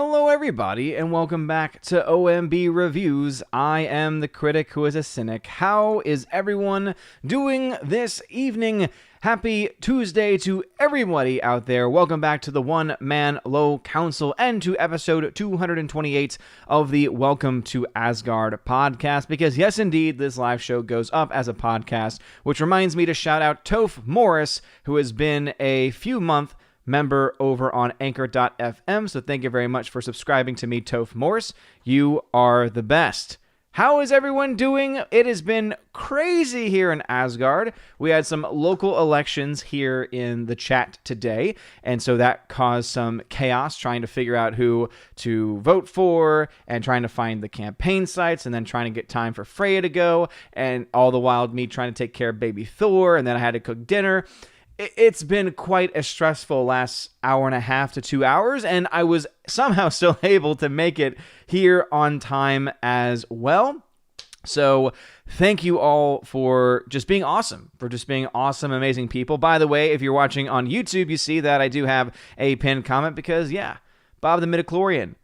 Hello everybody, and welcome back to OMB Reviews. I am the critic who is a cynic. How is everyone doing this evening? Happy Tuesday to everybody out there. Welcome back to the One Man Low Council and to episode 228 of the Welcome to Asgard podcast. Because yes, indeed, this live show goes up as a podcast, which reminds me to shout out Toph Morris, who has been a few-month member over on Anchor.fm. So thank you very much for subscribing to me, Toph Morris. You are the best. How is everyone doing? It has been crazy here in Asgard. We had some local elections here in the chat today, and so that caused some chaos trying to figure out who to vote for and trying to find the campaign sites and then trying to get time for Freya to go, and all the while me trying to take care of baby Thor, and then I had to cook dinner. It's been quite a stressful last hour and a half to 2 hours, and I was somehow still able to make it here on time as well. So thank you all for just being awesome, amazing people. By the way, if you're watching on YouTube, you see that I do have a pinned comment because, yeah, Bob the Midichlorian.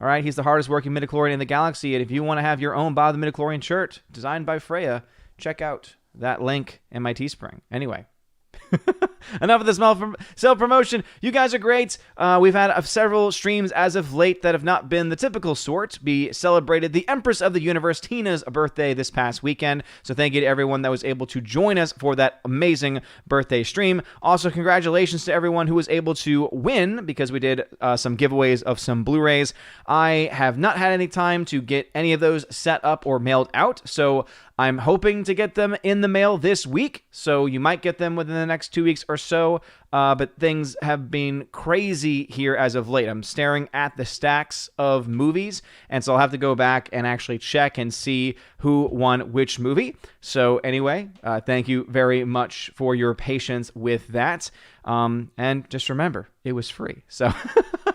All right, he's the hardest working midichlorian in the galaxy, and if you want to have your own Bob the Midichlorian shirt designed by Freya, check out that link in my Teespring. Anyway. Enough of the self-promotion. You guys are great. We've had several streams as of late that have not been the typical sort. We celebrated the Empress of the Universe, Tina's birthday, this past weekend. So thank you to everyone that was able to join us for that amazing birthday stream. Also, congratulations to everyone who was able to win, because we did some giveaways of some Blu-rays. I have not had any time to get any of those set up or mailed out, so I'm hoping to get them in the mail this week, so you might get them within the next 2 weeks or so, but things have been crazy here as of late. I'm staring at the stacks of movies, and so I'll have to go back and actually check and see who won which movie. So anyway, thank you very much for your patience with that, and just remember, it was free, so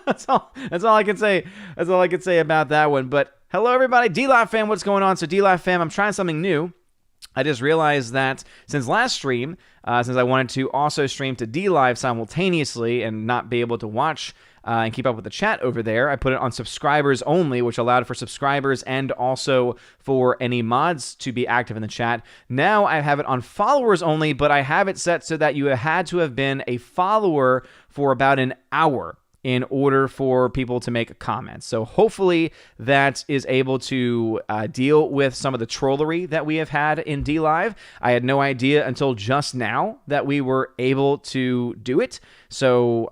that's all I can say. That's all I can say about that one, but hello, everybody. D-Live fam, what's going on? So, D-Live fam, I'm trying something new. I just realized that since last stream, since I wanted to also stream to D-Live simultaneously and not be able to watch and keep up with the chat over there, I put it on subscribers only, which allowed for subscribers and also for any mods to be active in the chat. Now I have it on followers only, but I have it set so that you had to have been a follower for about an hour in order for people to make comments. So hopefully that is able to deal with some of the trollery that we have had in D-Live. I had no idea until just now that we were able to do it. So,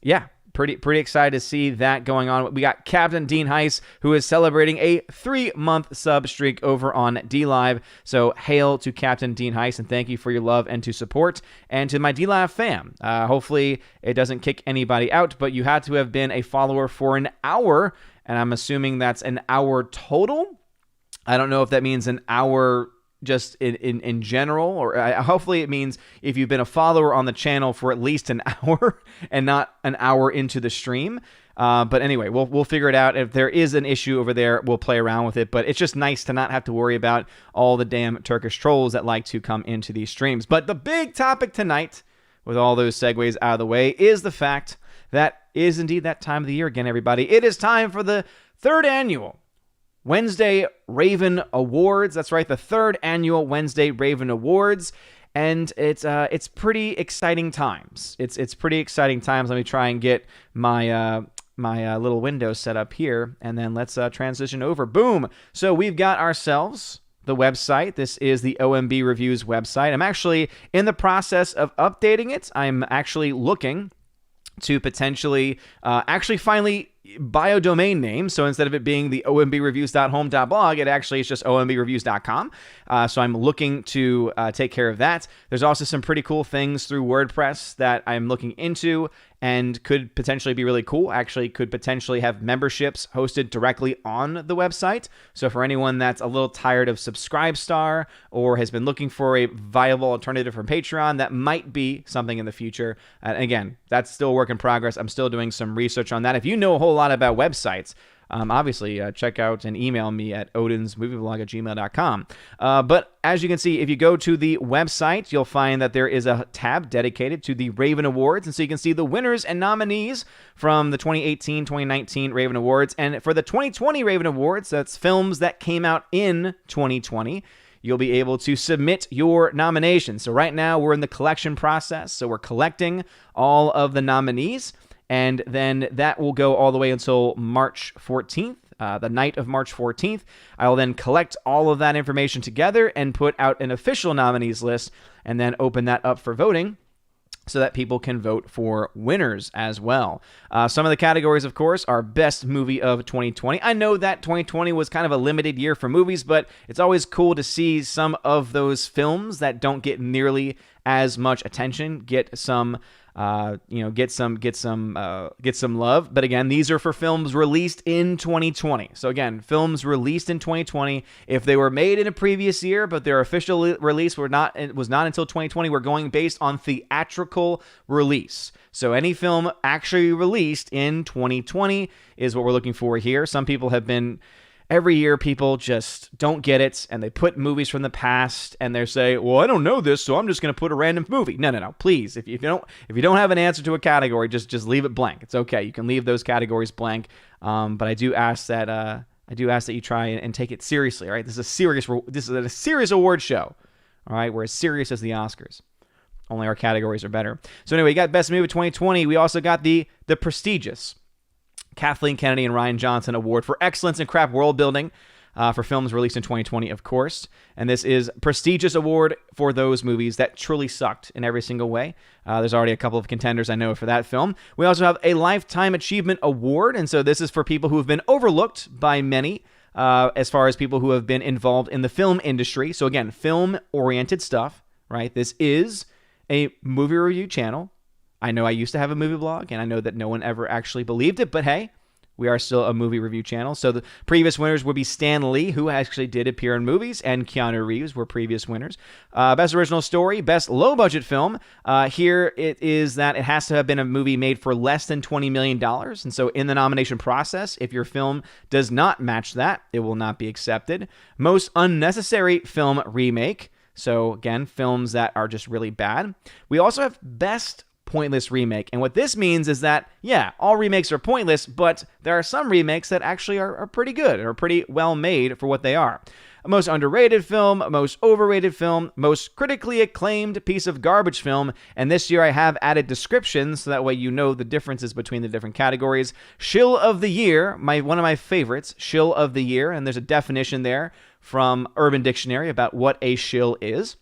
yeah. Pretty excited to see that going on. We got Captain Dean Heiss, who is celebrating a 3-month sub streak over on D-Live. So hail to Captain Dean Heiss, and thank you for your love and to support. And to my D-Live fam, hopefully it doesn't kick anybody out, but you had to have been a follower for an hour, and I'm assuming that's an hour total. I don't know if that means an hour just in general, or hopefully it means if you've been a follower on the channel for at least an hour and not an hour into the stream. But anyway, we'll figure it out. If there is an issue over there, we'll play around with it. But it's just nice to not have to worry about all the damn Turkish trolls that like to come into these streams. But the big topic tonight, with all those segues out of the way, is the fact that it is indeed that time of the year again, everybody. It is time for the 3rd annual Wednesday Raven Awards. That's right, the 3rd annual Wednesday Raven Awards, and it's pretty exciting times. It's pretty exciting times. Let me try and get my my little window set up here, and then let's transition over. Boom. So we've got ourselves the website. This is the OMB Reviews website. I'm actually in the process of updating it. I'm actually looking to potentially finally buy a domain name. So instead of it being the ombreviews.home.blog, it actually is just ombreviews.com. So I'm looking to take care of that. There's also some pretty cool things through WordPress that I'm looking into and could potentially be really cool. Actually, could potentially have memberships hosted directly on the website. So for anyone that's a little tired of Subscribestar or has been looking for a viable alternative from Patreon, that might be something in the future. And again, that's still a work in progress. I'm still doing some research on that. If you know a whole a lot about websites, obviously, check out and email me at odinsmovieblog@gmail.com. But as you can see, if you go to the website, you'll find that there is a tab dedicated to the Raven Awards. And so you can see the winners and nominees from the 2018-2019 Raven Awards. And for the 2020 Raven Awards, that's films that came out in 2020, you'll be able to submit your nominations. So right now, we're in the collection process. So we're collecting all of the nominees. And then that will go all the way until March 14th, the night of March 14th. I will then collect all of that information together and put out an official nominees list and then open that up for voting so that people can vote for winners as well. Some of the categories, of course, are Best Movie of 2020. I know that 2020 was kind of a limited year for movies, but it's always cool to see some of those films that don't get nearly as much attention get some get some love. But again, these are for films released in 2020. So again, films released in 2020. If they were made in a previous year, but their official release was not until 2020, we're going based on theatrical release. So any film actually released in 2020 is what we're looking for here. Some people have been. Every year, people just don't get it, and they put movies from the past, and they say, "Well, I don't know this, so I'm just going to put a random movie." No. Please, if you don't have an answer to a category, just leave it blank. It's okay. You can leave those categories blank. But I do ask that you try and take it seriously. All right, this is a serious award show. All right, we're as serious as the Oscars. Only our categories are better. So anyway, we got Best Movie 2020. We also got the prestigious Kathleen Kennedy and Ryan Johnson Award for Excellence in Craft World Building for films released in 2020, of course. And this is a prestigious award for those movies that truly sucked in every single way. There's already a couple of contenders I know for that film. We also have a Lifetime Achievement Award, and so this is for people who have been overlooked by many as far as people who have been involved in the film industry. So again, film-oriented stuff, right? This is a movie review channel. I know I used to have a movie blog, and I know that no one ever actually believed it, but hey, we are still a movie review channel. So the previous winners would be Stan Lee, who actually did appear in movies, and Keanu Reeves were previous winners. Best Original Story, Best Low-Budget Film. Here it is that it has to have been a movie made for less than $20 million. And so in the nomination process, if your film does not match that, it will not be accepted. Most Unnecessary Film Remake. So again, films that are just really bad. We also have Best Pointless Remake. And what this means is that, yeah, all remakes are pointless, but there are some remakes that actually are pretty good or pretty well made for what they are. Most underrated film, most overrated film, most critically acclaimed piece of garbage film, and this year I have added descriptions so that way you know the differences between the different categories. Shill of the Year, one of my favorites, Shill of the Year, and there's a definition there from Urban Dictionary about what a shill is.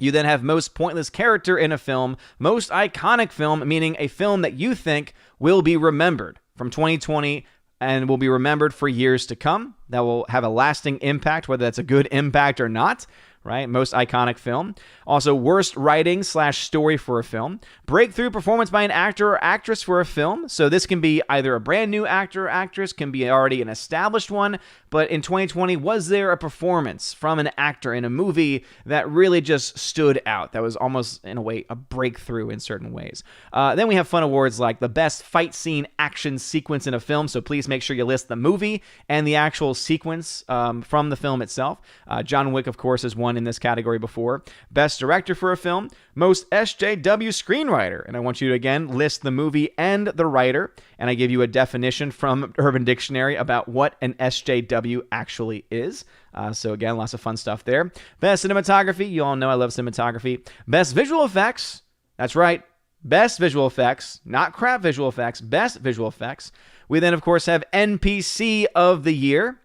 You then have most pointless character in a film, most iconic film, meaning a film that you think will be remembered from 2020 and will be remembered for years to come. That will have a lasting impact, whether that's a good impact or not, right? Most iconic film. Also, worst writing / story for a film. Breakthrough performance by an actor or actress for a film. So this can be either a brand new actor or actress, can be already an established one. But in 2020, was there a performance from an actor in a movie that really just stood out? That was almost, in a way, a breakthrough in certain ways. Then we have fun awards like the best fight scene action sequence in a film. So please make sure you list the movie and the actual sequence from the film itself. John Wick, of course, has won in this category before. Best director for a film. Most SJW screenwriter. And I want you to, again, list the movie and the writer. And I give you a definition from Urban Dictionary about what an SJW actually is. So again, lots of fun stuff there. Best cinematography. You all know I love cinematography. Best visual effects. That's right. Best visual effects. Not crap visual effects. Best visual effects. We then, of course, have NPC of the Year.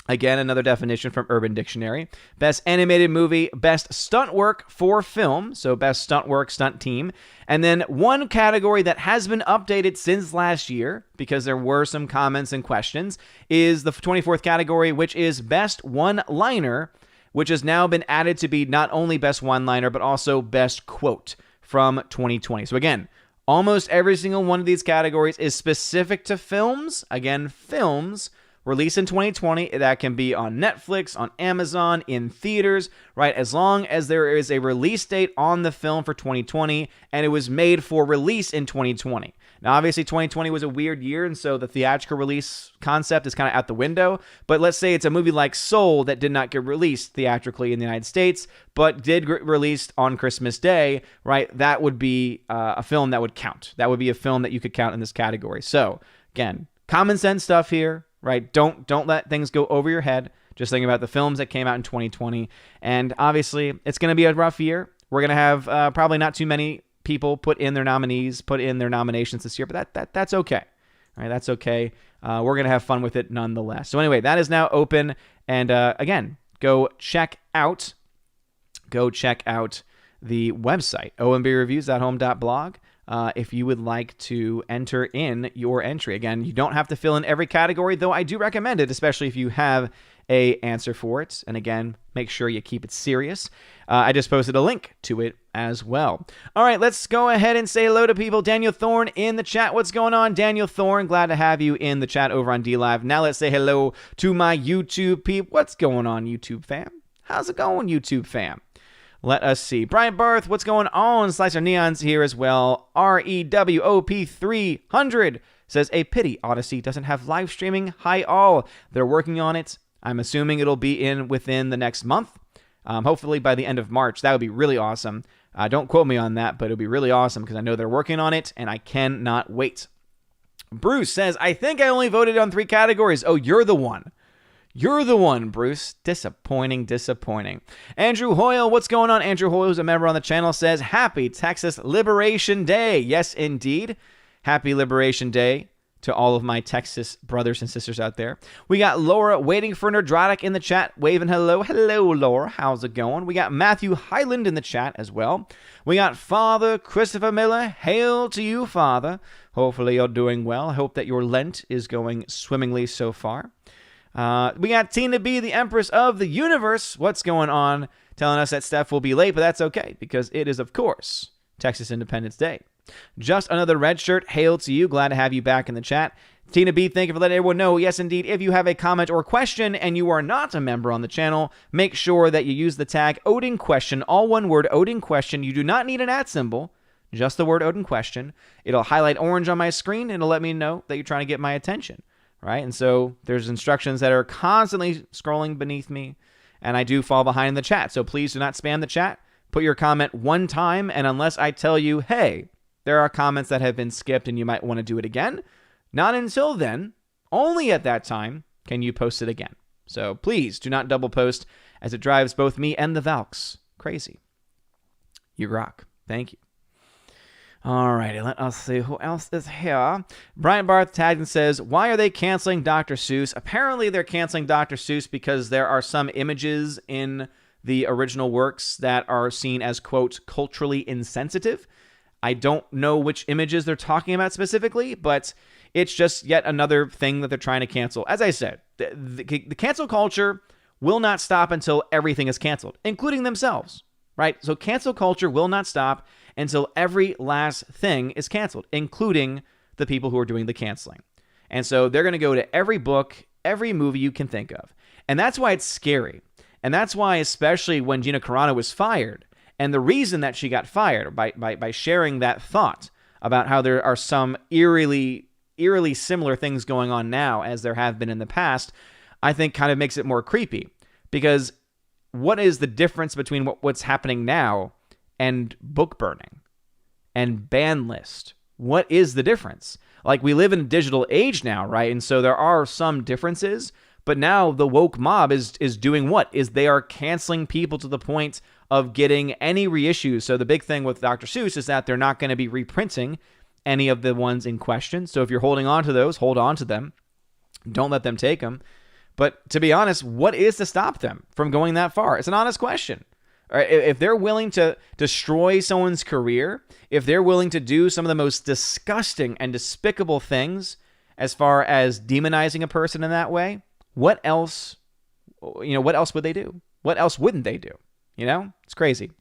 Again, another definition from Urban Dictionary. Best animated movie, best stunt work for film. So best stunt work, stunt team. And then one category that has been updated since last year, because there were some comments and questions, is the 24th category, which is best one-liner, which has now been added to be not only best one-liner, but also best quote from 2020. So again, almost every single one of these categories is specific to films. Again, films released in 2020, that can be on Netflix, on Amazon, in theaters, right? As long as there is a release date on the film for 2020 and it was made for release in 2020. Now, obviously, 2020 was a weird year, and so the theatrical release concept is kind of out the window. But let's say it's a movie like Soul that did not get released theatrically in the United States, but did get released on Christmas Day, right? That would be a film that would count. That would be a film that you could count in this category. So, again, common sense stuff here, right? Don't let things go over your head. Just think about the films that came out in 2020. And obviously, it's going to be a rough year. We're going to have probably not too many people put in their nominations this year, but that's okay. All right, that's okay. We're going to have fun with it nonetheless. So anyway, that is now open. And again, go check out the website, ombreviewshome.blog, if you would like to enter in your entry. Again, you don't have to fill in every category, though I do recommend it, especially if you have a answer for it. And again, make sure you keep it serious. I just posted a link to it as well. All right, let's go ahead and say hello to people. Daniel Thorne in the chat. What's going on, Daniel Thorne? Glad to have you in the chat over on DLive. Now let's say hello to my YouTube people. What's going on, YouTube fam? How's it going, YouTube fam? Let us see. Brian Barth, what's going on? Slicer Neon's here as well. REWOP300 says, a pity Odyssey doesn't have live streaming. Hi all. They're working on it. I'm assuming it'll be within the next month. Hopefully by the end of March. That would be really awesome. Don't quote me on that, but it'll be really awesome because I know they're working on it and I cannot wait. Bruce says, I think I only voted on 3 categories. Oh, you're the one. You're the one, Bruce. Disappointing. Andrew Hoyle, what's going on? Andrew Hoyle, who's a member on the channel, says, Happy Texas Liberation Day. Yes, indeed. Happy Liberation Day to all of my Texas brothers and sisters out there. We got Laura waiting for Nerdrotic in the chat, waving hello. Hello, Laura. How's it going? We got Matthew Highland in the chat as well. We got Father Christopher Miller. Hail to you, Father. Hopefully you're doing well. I hope that your Lent is going swimmingly so far. We got Tina B, the Empress of the Universe. What's going on? Telling us that Steph will be late, but that's okay because it is, of course, Texas Independence Day. Just another red shirt. Hail to you. Glad to have you back in the chat. Tina B, thank you for letting everyone know. Yes, indeed. If you have a comment or question and you are not a member on the channel, make sure that you use the tag Odin Question, all one word, Odin Question. You do not need an @ symbol, just the word Odin Question. It'll highlight orange on my screen and it'll let me know that you're trying to get my attention, right? And so there's instructions that are constantly scrolling beneath me, and I do fall behind in the chat. So please do not spam the chat. Put your comment one time, and unless I tell you, hey, there are comments that have been skipped and you might want to do it again, not until then, only at that time, can you post it again. So please do not double post, as it drives both me and the Valks crazy. You rock. Thank you. All righty, let us see who else is here. Brian Barth tagged and says, why are they canceling Dr. Seuss? Apparently they're canceling Dr. Seuss because there are some images in the original works that are seen as, quote, culturally insensitive. I don't know which images they're talking about specifically, but it's just yet another thing that they're trying to cancel. As I said, the cancel culture will not stop until everything is canceled, including themselves, right? So cancel culture will not stop until every last thing is canceled, including the people who are doing the canceling. And so they're going to go to every book, every movie you can think of. And that's why it's scary. And that's why, especially when Gina Carano was fired, and the reason that she got fired by sharing that thought about how there are some eerily similar things going on now as there have been in the past, I think kind of makes it more creepy. Because what is the difference between what's happening now and book burning and ban list? What is the difference? Like, we live in a digital age now, right? And so there are some differences, but now the woke mob is doing what? Is they are canceling people to the point of getting any reissues. So the big thing with Dr. Seuss is that they're not going to be reprinting any of the ones in question. So if you're holding on to those, hold on to them. Don't let them take them. But to be honest, what is to stop them from going that far? It's an honest question. All right, if they're willing to destroy someone's career, if they're willing to do some of the most disgusting and despicable things as far as demonizing a person in that way, what else would they do? What else wouldn't they do? You know, it's crazy.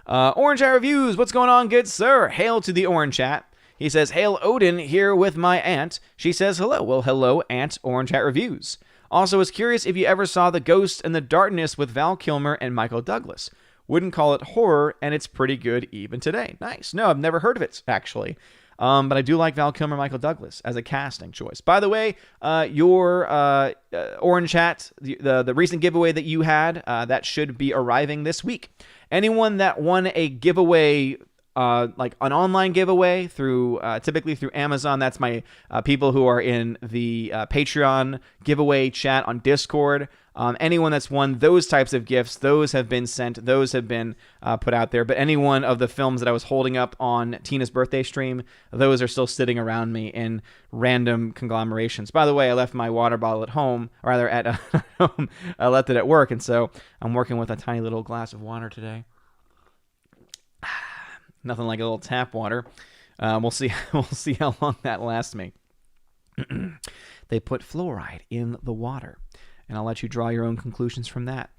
Orange Hat Reviews, what's going on, good sir? Hail to the Orange Hat. He says, hail Odin, here with my aunt. She says, hello. Well, hello, Aunt Orange Hat Reviews. Also, was curious if you ever saw The Ghost and the Darkness with Val Kilmer and Michael Douglas. Wouldn't call it horror, and it's pretty good even today. Nice. No, I've never heard of it, actually. But I do like Val Kilmer, Michael Douglas as a casting choice. By the way, your Orange Hat, the recent giveaway that you had, that should be arriving this week. Anyone that won a giveaway, like an online giveaway through typically through Amazon, that's my people who are in the Patreon giveaway chat on Discord. Anyone that's won those types of gifts, those have been sent, those have been put out there. But any one of the films that I was holding up on Tina's birthday stream, those are still sitting around me in random conglomerations. By the way, I left my water bottle at home, or rather at home. I left it at work, and so I'm working with a tiny little glass of water today. Nothing like a little tap water. We'll see. We'll see how long that lasts me. They put fluoride in the water, and I'll let you draw your own conclusions from that.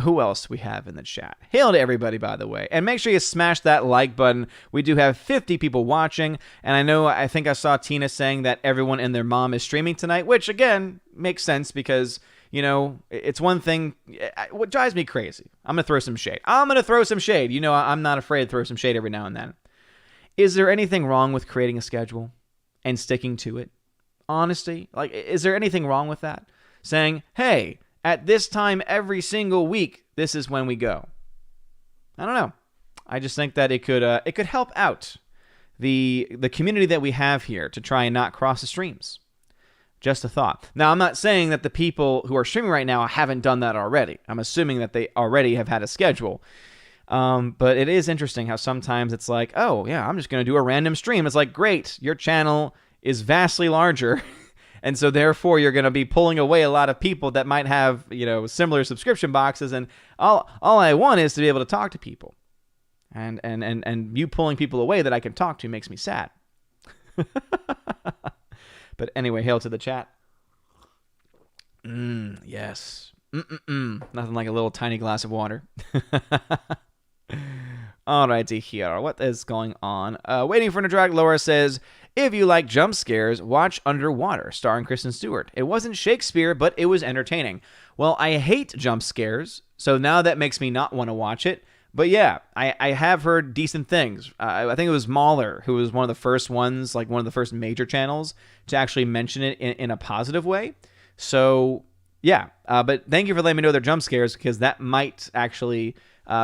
Who else we have in the chat? Hail to everybody, by the way. And make sure you smash that like button. We do have 50 people watching, and I think I saw Tina saying that everyone and their mom is streaming tonight, which, again, makes sense because, you know, it's one thing. What drives me crazy, I'm going to throw some shade. You know, I'm not afraid to throw some shade every now and then. Is there anything wrong with creating a schedule and sticking to it? Honestly, like, is there anything wrong with that? Saying, hey, at this time every single week, this is when we go. I don't know. I just think that it could help out the community that we have here to try and not cross the streams. Just a thought. Now, I'm not saying that the people who are streaming right now haven't done that already. I'm assuming that they already have had a schedule. But it is interesting how sometimes it's like, oh, yeah, I'm just going to do a random stream. It's like, great, your channel is vastly larger. And so, therefore, you're going to be pulling away a lot of people that might have, you know, similar subscription boxes. And all I want is to be able to talk to people. And you pulling people away that I can talk to makes me sad. But anyway, hail to the chat. Yes. Nothing like a little tiny glass of water. Alrighty here. What is going on? Waiting for Nadrag, Laura says, if you like jump scares, watch Underwater, starring Kristen Stewart. It wasn't Shakespeare, but it was entertaining. Well, I hate jump scares, so now that makes me not want to watch it. But yeah, I have heard decent things. I think it was Mahler who was one of the first ones, like one of the first major channels to actually mention it in a positive way. So yeah, but thank you for letting me know they're jump scares, because that might actually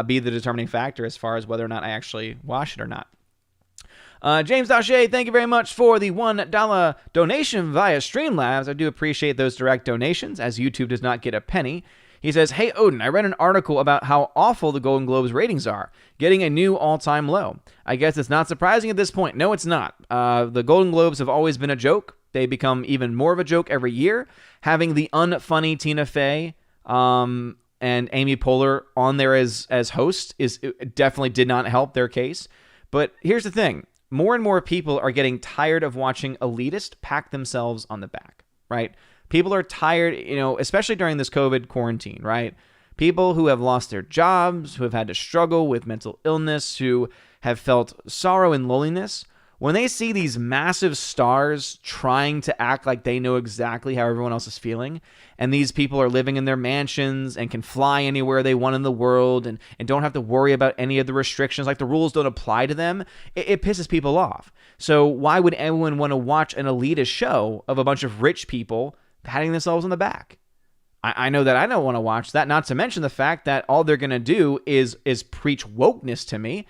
be the determining factor as far as whether or not I actually watch it or not. James Dache, thank you very much for the $1 donation via Streamlabs. I do appreciate those direct donations, as YouTube does not get a penny. He says, hey, Odin, I read an article about how awful the Golden Globes ratings are, getting a new all-time low. I guess it's not surprising at this point. No, it's not. The Golden Globes have always been a joke. They become even more of a joke every year. Having the unfunny Tina Fey and Amy Poehler on there as hosts definitely did not help their case. But here's the thing. More and more people are getting tired of watching elitists pack themselves on the back, right? People are tired, you know, especially during this COVID quarantine, right? People who have lost their jobs, who have had to struggle with mental illness, who have felt sorrow and loneliness. When they see these massive stars trying to act like they know exactly how everyone else is feeling, and these people are living in their mansions and can fly anywhere they want in the world and don't have to worry about any of the restrictions, like the rules don't apply to them, it pisses people off. So why would anyone want to watch an elitist show of a bunch of rich people patting themselves on the back? I know that I don't want to watch that, not to mention the fact that all they're going to do is preach wokeness to me.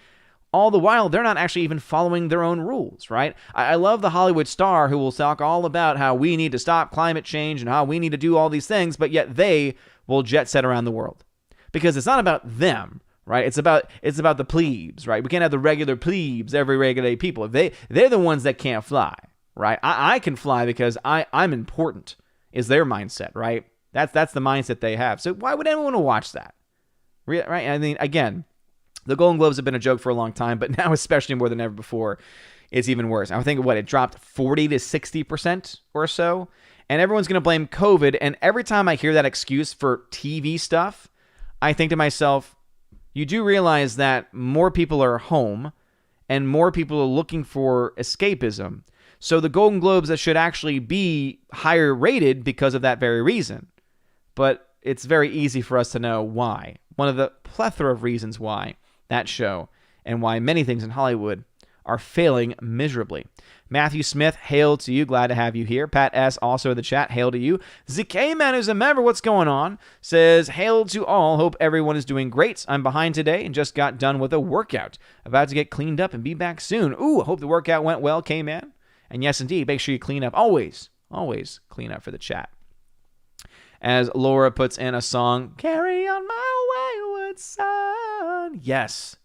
All the while, they're not actually even following their own rules, right? I love the Hollywood star who will talk all about how we need to stop climate change and how we need to do all these things, but yet they will jet set around the world. Because it's not about them, right? It's about the plebes, right? We can't have the regular plebes, every regular people. They're the ones that can't fly, right? I can fly because I'm important, is their mindset, right? That's the mindset they have. So why would anyone want to watch that? Right? I mean, again, the Golden Globes have been a joke for a long time, but now, especially more than ever before, it's even worse. I think it dropped 40 to 60% or so, and everyone's going to blame COVID. And every time I hear that excuse for TV stuff, I think to myself, you do realize that more people are home and more people are looking for escapism. So the Golden Globes that should actually be higher rated because of that very reason. But it's very easy for us to know why. One of the plethora of reasons why that show and why many things in Hollywood are failing miserably. Matthew Smith, hail to you. Glad to have you here. Pat S., also in the chat, hail to you. ZK-Man, who's a member, what's going on? Says, hail to all. Hope everyone is doing great. I'm behind today and just got done with a workout. About to get cleaned up and be back soon. Ooh, hope the workout went well, K-Man. And yes, indeed, make sure you clean up. Always clean up for the chat. As Laura puts in a song, carry on my wayward son. Yes.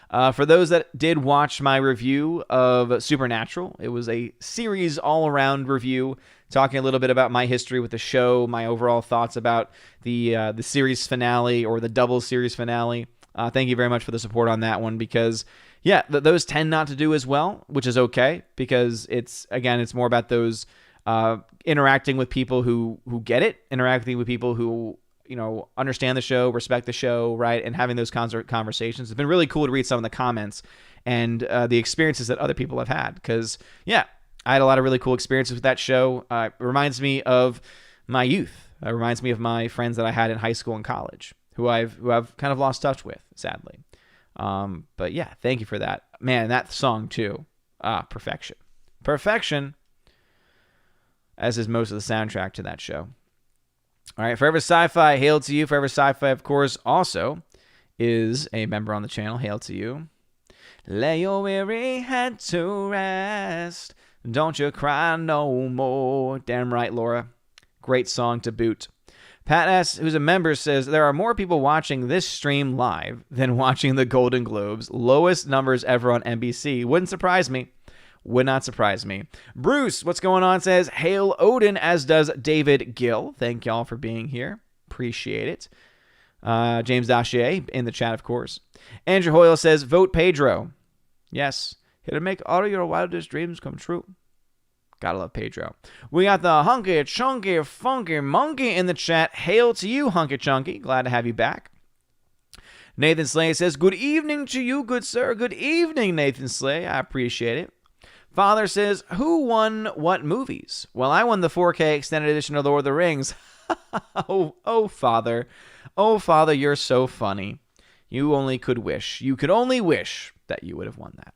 For those that did watch my review of Supernatural, it was a series all-around review, talking a little bit about my history with the show, my overall thoughts about the series finale or the double series finale. Thank you very much for the support on that one because, yeah, those tend not to do as well, which is okay because it's more about those interacting with people who get it, interacting with people who understand the show, respect the show, right? And having those conversations. It's been really cool to read some of the comments and the experiences that other people have had. Because, yeah, I had a lot of really cool experiences with that show. It reminds me of my youth. It reminds me of my friends that I had in high school and college, who I've kind of lost touch with, sadly. But yeah, thank you for that. Man, that song too. Perfection. Perfection, as is most of the soundtrack to that show. All right, Forever Sci-Fi, hail to you. Forever Sci-Fi, of course, also is a member on the channel. Hail to you. Lay your weary head to rest. Don't you cry no more. Damn right, Laura. Great song to boot. Pat S., who's a member, says, there are more people watching this stream live than watching the Golden Globes. Lowest numbers ever on NBC. Wouldn't surprise me. Would not surprise me. Bruce, what's going on, says, hail Odin, as does David Gill. Thank y'all for being here. Appreciate it. James Dachier in the chat, of course. Andrew Hoyle says, vote Pedro. Yes, he'll make all of your wildest dreams come true. Gotta love Pedro. We got the hunky, chunky, funky monkey in the chat. Hail to you, hunky chunky. Glad to have you back. Nathan Slay says, good evening to you, good sir. Good evening, Nathan Slay. I appreciate it. Father says, who won what movies? Well, I won the 4K extended edition of Lord of the Rings. Oh, Father. Oh, Father, you're so funny. You only could wish. You could only wish that you would have won that.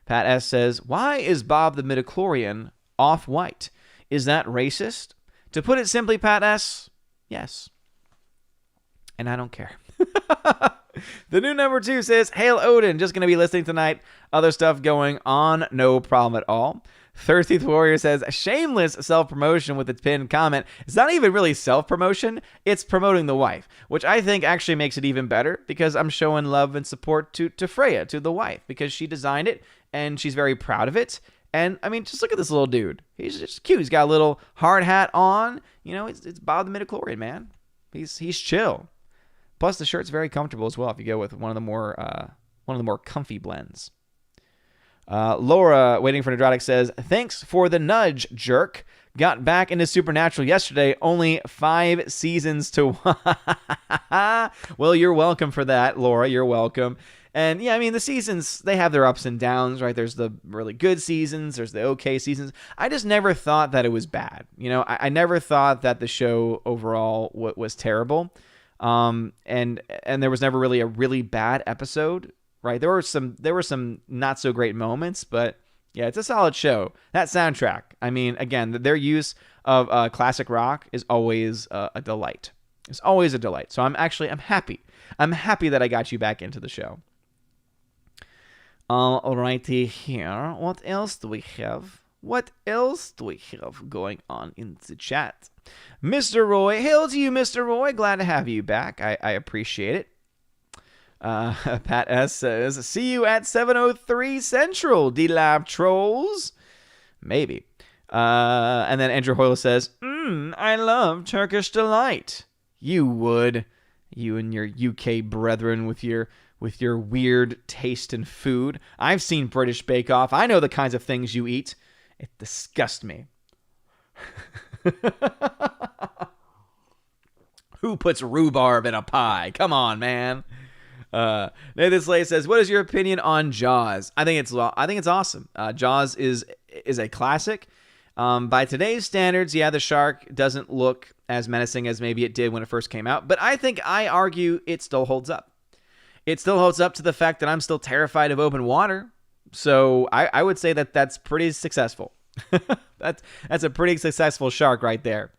Pat S. says, why is Bob the midichlorian off-white? Is that racist? To put it simply, Pat S., yes. And I don't care. The new number 2 says, hail Odin, just going to be listening tonight. Other stuff going on, no problem at all. Thirsty Warrior says, shameless self-promotion with its pinned comment. It's not even really self-promotion, it's promoting the wife, which I think actually makes it even better because I'm showing love and support to Freya, to the wife, because she designed it and she's very proud of it. And, I mean, just look at this little dude. He's just cute. He's got a little hard hat on. It's Bob the midichlorian, man. He's chill. Plus, the shirt's very comfortable as well if you go with one of the more comfy blends. Laura, waiting for Nadrotic, says, thanks for the nudge, jerk. Got back into Supernatural yesterday. Only 5 seasons to watch. Well, you're welcome for that, Laura. You're welcome. And yeah, I mean, the seasons, they have their ups and downs, right? There's the really good seasons. There's the okay seasons. I just never thought that it was bad. I never thought that the show overall was terrible. And there was never really a really bad episode, right? There were some not so great moments, but yeah, it's a solid show. That soundtrack, I mean, again, their use of classic rock is always a delight. It's always a delight. So I'm happy. I'm happy that I got you back into the show. Alrighty here. What else do we have? What else do we have going on in the chat? Mr. Roy, hail to you, Mr. Roy. Glad to have you back. I appreciate it. Pat S. says, see you at 7:03 Central, D-Lab Trolls. Maybe. And then Andrew Hoyle says, I love Turkish Delight. You would. You and your UK brethren with your weird taste in food. I've seen British Bake Off. I know the kinds of things you eat. It disgusts me. Who puts rhubarb in a pie? Come on, man. Nathan Slay says, what is your opinion on Jaws? I think it's awesome. Jaws is a classic. By today's standards, yeah, the shark doesn't look as menacing as maybe it did when it first came out, but I argue it still holds up. it still holds up to the fact that I'm still terrified of open water. So I would say that that's pretty successful. That's a pretty successful shark right there,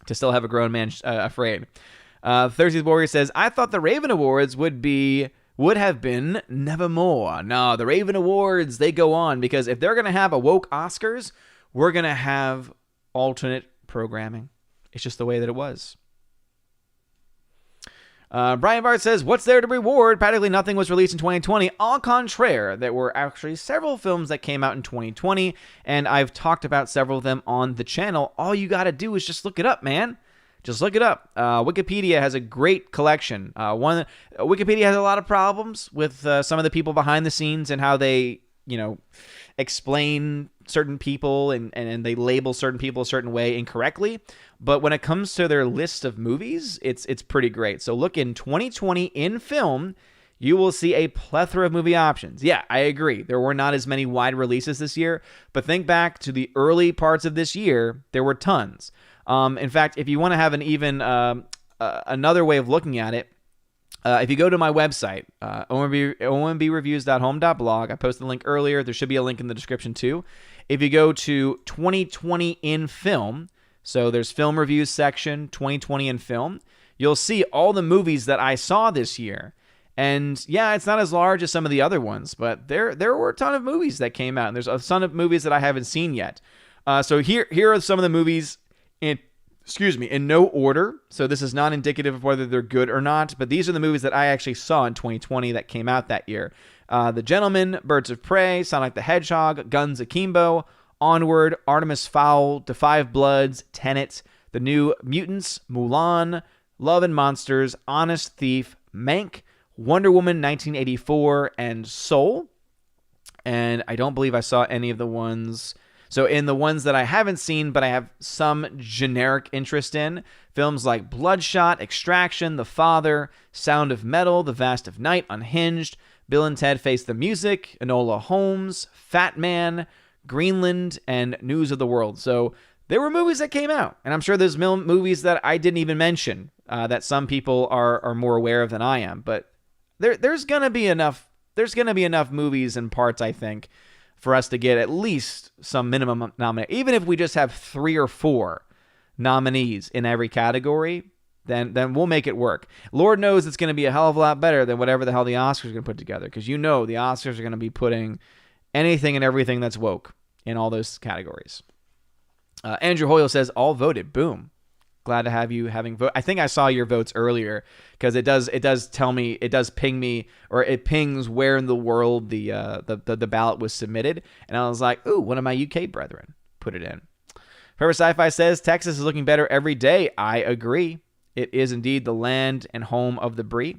to still have a grown man afraid. Thursday's Warrior says, I thought the Raven Awards would have been Nevermore. No, the Raven Awards, they go on, because if they're going to have a woke Oscars, we're going to have alternate programming. It's just the way that it was. Brian Bart says, what's there to reward? Practically nothing was released in 2020. Au contraire, there were actually several films that came out in 2020, and I've talked about several of them on the channel. All you got to do is just look it up, man. Just look it up. Wikipedia has a great collection. Wikipedia has a lot of problems with some of the people behind the scenes and how they, explain certain people and they label certain people a certain way incorrectly. But when it comes to their list of movies, it's pretty great. So look in 2020 in film, you will see a plethora of movie options. Yeah, I agree. There were not as many wide releases this year, but think back to the early parts of this year, there were tons. In fact, if you want to have an even another way of looking at it, if you go to my website, ombReviews.home.blog, I posted the link earlier. There should be a link in the description too. If you go to 2020 in film, so there's film reviews section, 2020 in film, you'll see all the movies that I saw this year. And yeah, it's not as large as some of the other ones, but there were a ton of movies that came out, and there's a ton of movies that I haven't seen yet. So here are some of the movies in no order. So this is not indicative of whether they're good or not, but these are the movies that I actually saw in 2020 that came out that year. The Gentleman, Birds of Prey, Sonic the Hedgehog, Guns Akimbo, Onward, Artemis Fowl, Da 5 Bloods, Tenet, The New Mutants, Mulan, Love and Monsters, Honest Thief, Mank, Wonder Woman 1984, and Soul. And I don't believe I saw any of the ones. So in the ones that I haven't seen, but I have some generic interest in, films like Bloodshot, Extraction, The Father, Sound of Metal, The Vast of Night, Unhinged, Bill and Ted Face the Music, Enola Holmes, Fat Man, Greenland, and News of the World. So there were movies that came out, and I'm sure there's movies that I didn't even mention that some people are more aware of than I am. But there's gonna be enough movies and parts, I think, for us to get at least some minimum nominee. Even if we just have 3 or 4 nominees in every category, then we'll make it work. Lord knows it's going to be a hell of a lot better than whatever the hell the Oscars are going to put together, because the Oscars are going to be putting anything and everything that's woke in all those categories. Andrew Hoyle says, all voted. Boom. Glad to have you having vote. I think I saw your votes earlier, because it does tell me, it does ping me, or it pings where in the world the ballot was submitted, and I was like, ooh, one of my UK brethren put it in. Forever Sci-Fi says Texas is looking better every day. I agree. It is indeed the land and home of the brie.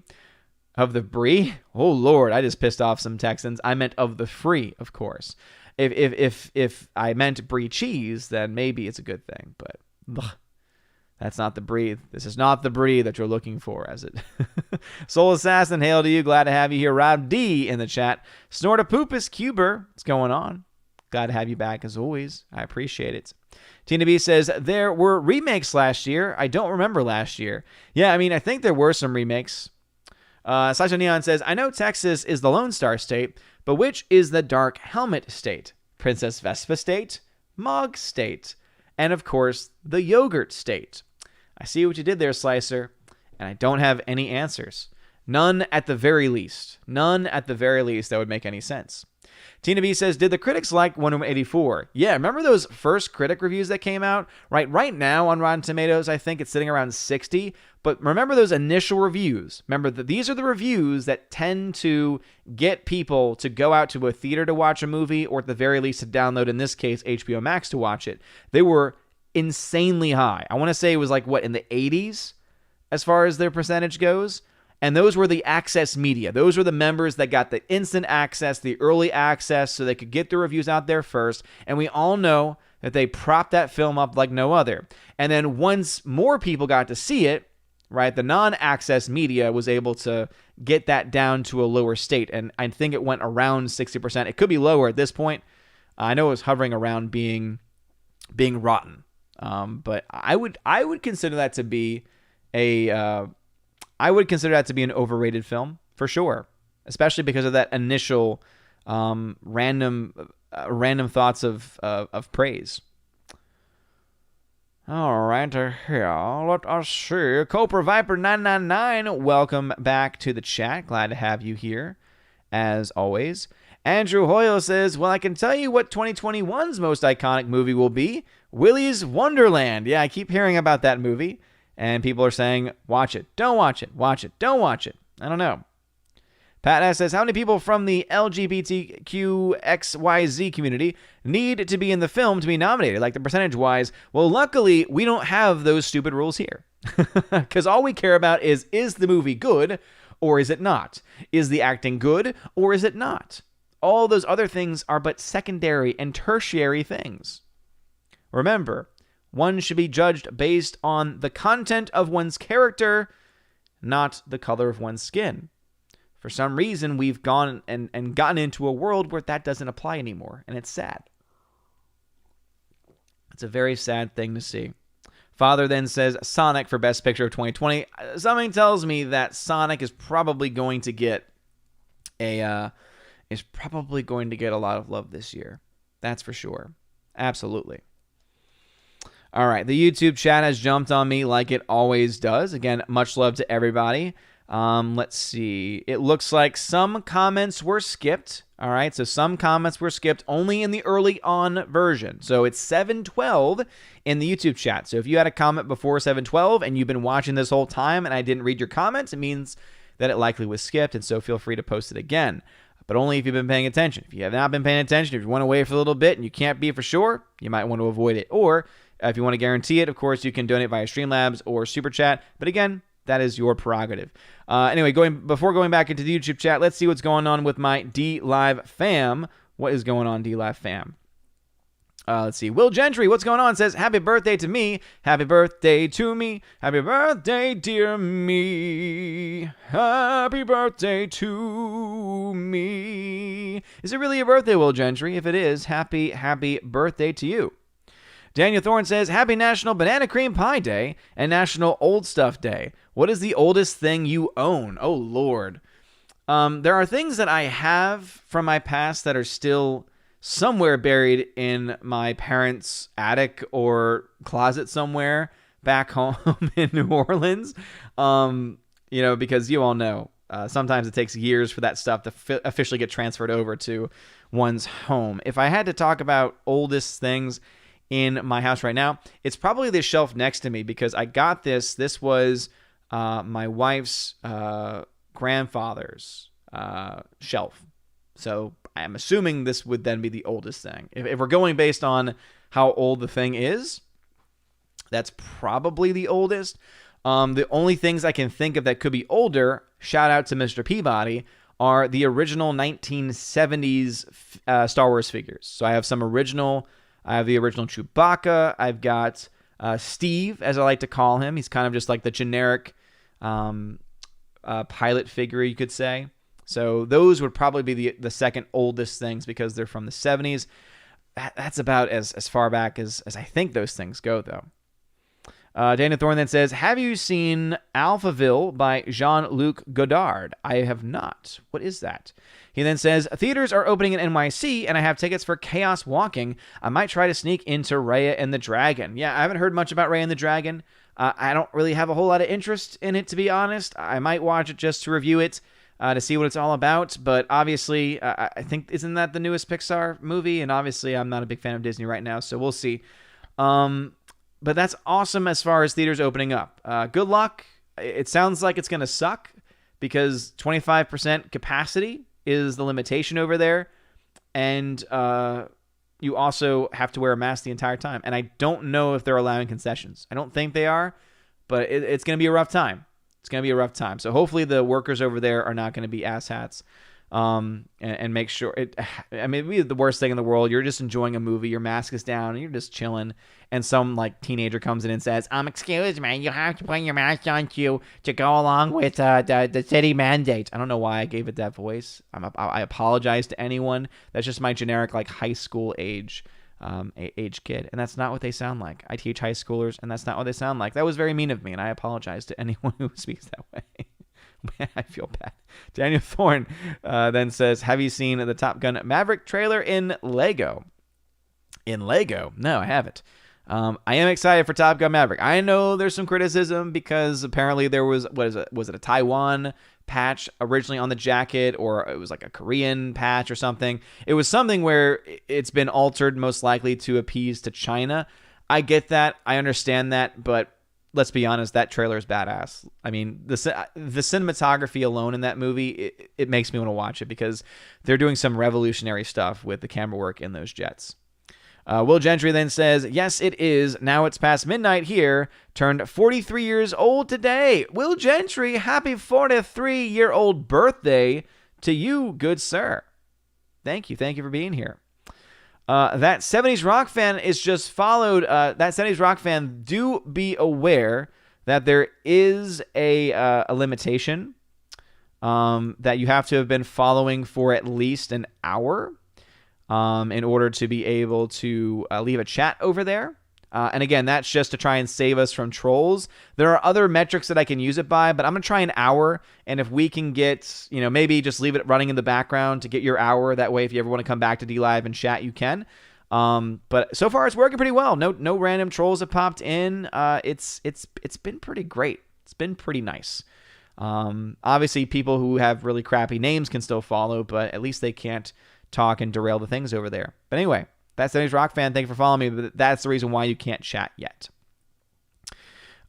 Of the brie? Oh Lord, I just pissed off some Texans. I meant of the free, of course. If I meant brie cheese, then maybe it's a good thing, but ugh. That's not the brie. This is not the brie that you're looking for, as it. Soul Assassin, hail to you. Glad to have you here. Rob D in the chat. Snortapoopus Cuber, what's going on? Glad to have you back as always. I appreciate it. Tina B says, there were remakes last year. I don't remember last year. Yeah, I mean, I think there were some remakes. Sasha Neon says, I know Texas is the Lone Star State, but which is the Dark Helmet State? Princess Vespa State? Mog State? And of course, the Yogurt State. I see what you did there, Slicer, and I don't have any answers. None at the very least. None at the very least that would make any sense. Tina B says, did the critics like Wonder Woman 84? Yeah, remember those first critic reviews that came out? Right now on Rotten Tomatoes, I think it's sitting around 60. But remember those initial reviews. Remember that these are the reviews that tend to get people to go out to a theater to watch a movie, or at the very least to download, in this case, HBO Max to watch it. They were insanely high. I want to say it was like, what, in the 80s as far as their percentage goes? And those were the access media. Those were the members that got the instant access, the early access, so they could get the reviews out there first. And we all know that they propped that film up like no other. And then once more people got to see it, right, the non-access media was able to get that down to a lower state. And I think it went around 60%. It could be lower at this point. I know it was hovering around being rotten. But I would consider that to be an overrated film. for sure, especially because of that initial random thoughts of praise. All right, here, let us see. Cobra Viper 999, welcome back to the chat. Glad to have you here, as always. Andrew Hoyle says, well, I can tell you what 2021's most iconic movie will be. Willy's Wonderland. Yeah, I keep hearing about that movie, and people are saying, watch it, don't watch it, watch it, don't watch it. I don't know. Pat S. says, how many people from the LGBTQXYZ community need to be in the film to be nominated, like the percentage-wise? Well, luckily, we don't have those stupid rules here. Because all we care about is the movie good or is it not? Is the acting good or is it not? All those other things are but secondary and tertiary things. Remember, one should be judged based on the content of one's character, not the color of one's skin. For some reason, we've gone and gotten into a world where that doesn't apply anymore, and it's sad. It's a very sad thing to see. Father then says Sonic for Best Picture of 2020. Something tells me that Sonic is probably going to get a lot of love this year. That's for sure. Absolutely. All right, the YouTube chat has jumped on me like it always does. Again, much love to everybody. Let's see. It looks like some comments were skipped. All right, so some comments were skipped only in the early on version. So it's 7:12 in the YouTube chat. So if you had a comment before 7:12 and you've been watching this whole time and I didn't read your comments, it means that it likely was skipped, and so feel free to post it again. But only if you've been paying attention. If you have not been paying attention, if you went away for a little bit and you can't be for sure, you might want to avoid it. Or if you want to guarantee it, of course, you can donate via Streamlabs or Super Chat. But again, that is your prerogative. Anyway, before going back into the YouTube chat, let's see what's going on with my D-Live fam. What is going on, D-Live fam? Let's see. Will Gentry, what's going on? Says, happy birthday to me. Happy birthday to me. Happy birthday, dear me. Happy birthday to me. Is it really your birthday, Will Gentry? If it is, happy birthday to you. Daniel Thorne says, happy National Banana Cream Pie Day and National Old Stuff Day. What is the oldest thing you own? Oh, Lord. There are things that I have from my past that are still somewhere buried in my parents' attic or closet somewhere back home in New Orleans. Because you all know, sometimes it takes years for that stuff to officially get transferred over to one's home. If I had to talk about oldest things in my house right now, it's probably the shelf next to me because I got this. This was my wife's grandfather's shelf. So I'm assuming this would then be the oldest thing. If we're going based on how old the thing is, that's probably the oldest. The only things I can think of that could be older, shout out to Mr. Peabody, are the original 1970s Star Wars figures. So I have the original Chewbacca. I've got Steve, as I like to call him. He's kind of just like the generic pilot figure, you could say. So those would probably be the second oldest things because they're from the 70s. That's about as far back as I think those things go, though. Daniel Thorne then says, have you seen Alphaville by Jean-Luc Godard? I have not. What is that? He then says, theaters are opening in NYC, and I have tickets for Chaos Walking. I might try to sneak into Raya and the Dragon. Yeah, I haven't heard much about Raya and the Dragon. I don't really have a whole lot of interest in it, to be honest. I might watch it just to review it, to see what it's all about. But obviously, I think, isn't that the newest Pixar movie? And obviously, I'm not a big fan of Disney right now, so we'll see. But that's awesome as far as theaters opening up. Good luck. It sounds like it's going to suck because 25% capacity is the limitation over there. And you also have to wear a mask the entire time. And I don't know if they're allowing concessions. I don't think they are, but it's going to be a rough time. It's going to be a rough time. So hopefully the workers over there are not going to be asshats. And make sure it'd be the worst thing in the world. You're just enjoying a movie, your mask is down, and you're just chilling, and some like teenager comes in and says, excuse me, you have to put your mask on to go along with the city mandate. I don't know why I gave it that voice. I apologize to anyone. That's just my generic like high school age kid, and that's not what they sound like. I teach high schoolers, and that's not what they sound like. That was very mean of me, and I apologize to anyone who speaks that way. I feel bad. Daniel Thorne then says, have you seen the Top Gun Maverick trailer in Lego? In Lego? No, I haven't. I am excited for Top Gun Maverick. I know there's some criticism because apparently there was, was it a Taiwan patch originally on the jacket, or it was like a Korean patch or something. It was something where it's been altered, most likely to appease to China. I get that. I understand that, but let's be honest, that trailer is badass. I mean, the cinematography alone in that movie, it makes me want to watch it because they're doing some revolutionary stuff with the camera work in those jets. Will Gentry then says, yes, it is. Now it's past midnight here. Turned 43 years old today. Will Gentry, happy 43-year-old birthday to you, good sir. Thank you. Thank you for being here. That 70s rock fan is just followed. That 70s rock fan, do be aware that there is a limitation that you have to have been following for at least an hour in order to be able to leave a chat over there. And again, that's just to try and save us from trolls. There are other metrics that I can use it by, but I'm going to try an hour. And if we can get, maybe just leave it running in the background to get your hour. That way, if you ever want to come back to DLive and chat, you can. But so far, it's working pretty well. No random trolls have popped in. It's been pretty great. It's been pretty nice. Obviously, people who have really crappy names can still follow, but at least they can't talk and derail the things over there. But anyway, that's 70s Rock fan. Thank you for following me. But that's the reason why you can't chat yet.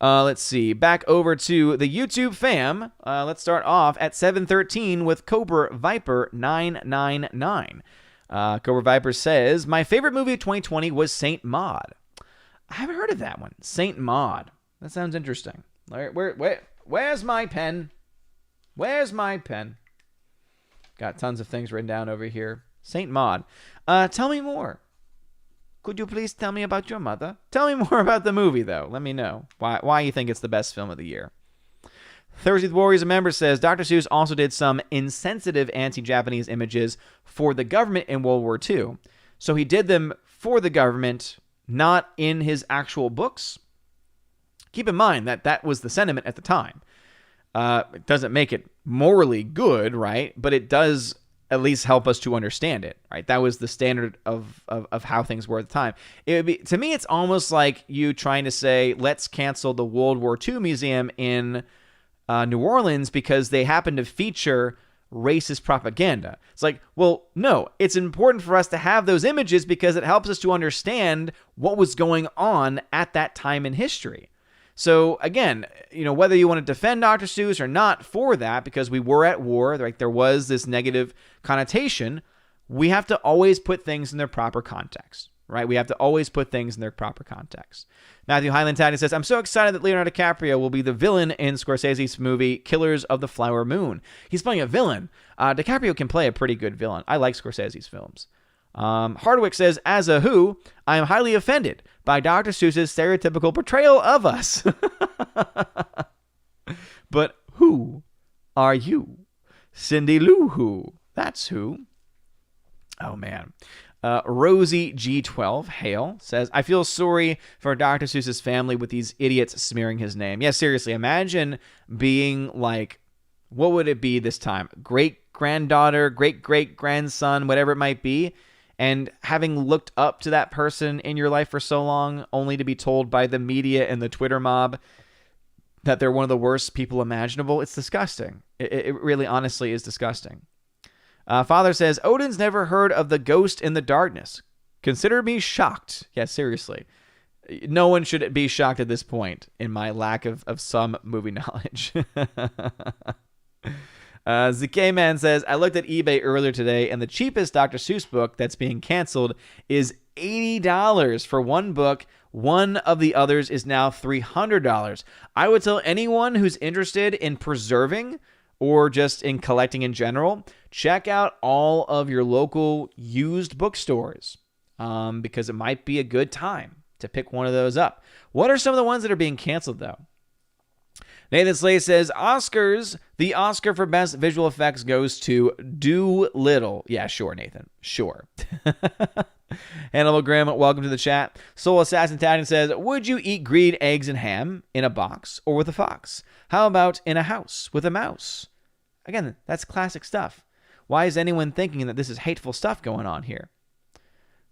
Let's see. Back over to the YouTube fam. Let's start off at 713 with Cobra Viper 999. Cobra Viper says, my favorite movie of 2020 was Saint Maud. I haven't heard of that one. Saint Maud. That sounds interesting. Where's my pen? Where's my pen? Got tons of things written down over here. Saint Maud. Tell me more. Could you please tell me about your mother? Tell me more about the movie, though. Let me know why you think it's the best film of the year. Thursday Warriors, a member, says, Dr. Seuss also did some insensitive anti-Japanese images for the government in World War II. So he did them for the government, not in his actual books. Keep in mind that was the sentiment at the time. It doesn't make it morally good, right? But it does at least help us to understand it, right? That was the standard of how things were at the time. It would be, to me, it's almost like you trying to say, let's cancel the World War II Museum in New Orleans because they happen to feature racist propaganda. It's like, well, no, it's important for us to have those images because it helps us to understand what was going on at that time in history. So again, whether you want to defend Dr. Seuss or not for that, because we were at war, like there was this negative connotation, we have to always put things in their proper context, right? We have to always put things in their proper context. Matthew Highland Taddy says, I'm so excited that Leonardo DiCaprio will be the villain in Scorsese's movie Killers of the Flower Moon. He's playing a villain. DiCaprio can play a pretty good villain. I like Scorsese's films. Hardwick says, as a Who, I am highly offended by Dr. Seuss's stereotypical portrayal of us. But who are you? Cindy Lou Who. That's who. Oh, man. Rosie G12, Hale, says, I feel sorry for Dr. Seuss's family with these idiots smearing his name. Yeah, seriously, imagine being like, what would it be this time? Great-granddaughter, great-great-grandson, whatever it might be, and having looked up to that person in your life for so long, only to be told by the media and the Twitter mob that they're one of the worst people imaginable. It's disgusting. It really honestly is disgusting. Father says, Odin's never heard of the Ghost in the Darkness. Consider me shocked. Yeah, seriously. No one should be shocked at this point in my lack of some movie knowledge. ZK Man says, I looked at eBay earlier today, and the cheapest Dr. Seuss book that's being canceled is $80 for one book. One of the others is now $300. I would tell anyone who's interested in preserving or just in collecting in general, check out all of your local used bookstores because it might be a good time to pick one of those up. What are some of the ones that are being canceled, though? Nathan Slay says, Oscars, the Oscar for Best Visual Effects goes to Doolittle. Yeah, sure, Nathan. Sure. Hannibal Grimm, welcome to the chat. Soul Assassin Tadden says, would you eat green eggs and ham in a box or with a fox? How about in a house with a mouse? Again, that's classic stuff. Why is anyone thinking that this is hateful stuff going on here?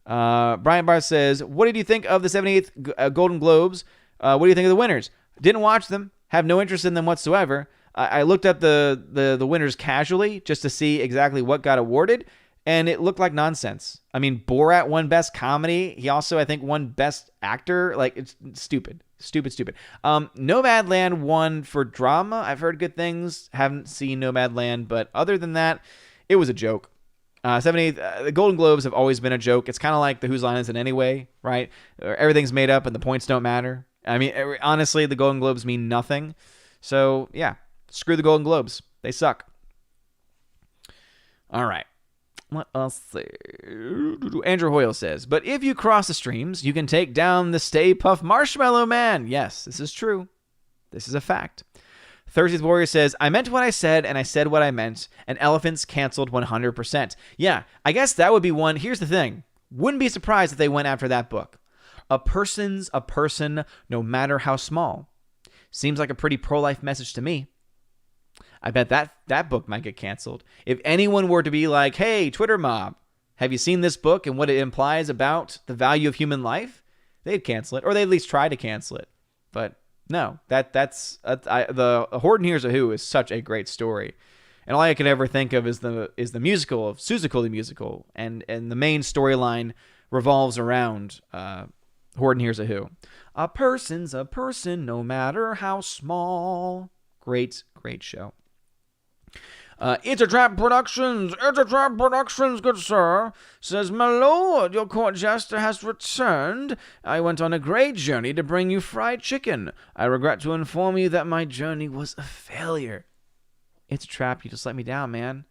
Brian Barr says, what did you think of the 78th Golden Globes? What do you think of the winners? Didn't watch them. Have no interest in them whatsoever. I looked up the winners casually just to see exactly what got awarded, and it looked like nonsense. I mean, Borat won Best Comedy. He also, I think, won Best Actor. Like, it's stupid. Stupid. Nomadland won for drama. I've heard good things. Haven't seen Nomadland, but other than that, it was a joke. The Golden Globes have always been a joke. It's kind of like the Whose Line Is It Anyway, right? Everything's made up and the points don't matter. I mean, honestly, the Golden Globes mean nothing. So, yeah, screw the Golden Globes. They suck. All right. Let us see. Andrew Hoyle says, but if you cross the streams, you can take down the Stay Puft Marshmallow Man. Yes, this is true. This is a fact. Thursday's Warrior says, I meant what I said, and I said what I meant, and Elephants canceled 100%. Yeah, I guess that would be one. Here's the thing. Wouldn't be surprised if they went after that book. A person's a person, no matter how small. Seems like a pretty pro-life message to me. I bet that book might get canceled. If anyone were to be like, hey, Twitter mob, have you seen this book and what it implies about the value of human life? They'd cancel it, or they'd at least try to cancel it. But no, that's the Horton Hears a Who is such a great story. And all I can ever think of is the musical of Seussical the Musical, and the main storyline revolves around Horton Hears a Who. A person's a person, no matter how small. Great show. It's a Trap Productions, good sir. Says, my lord, your court jester has returned. I went on a great journey to bring you fried chicken. I regret to inform you that my journey was a failure. It's a trap. You just let me down, man.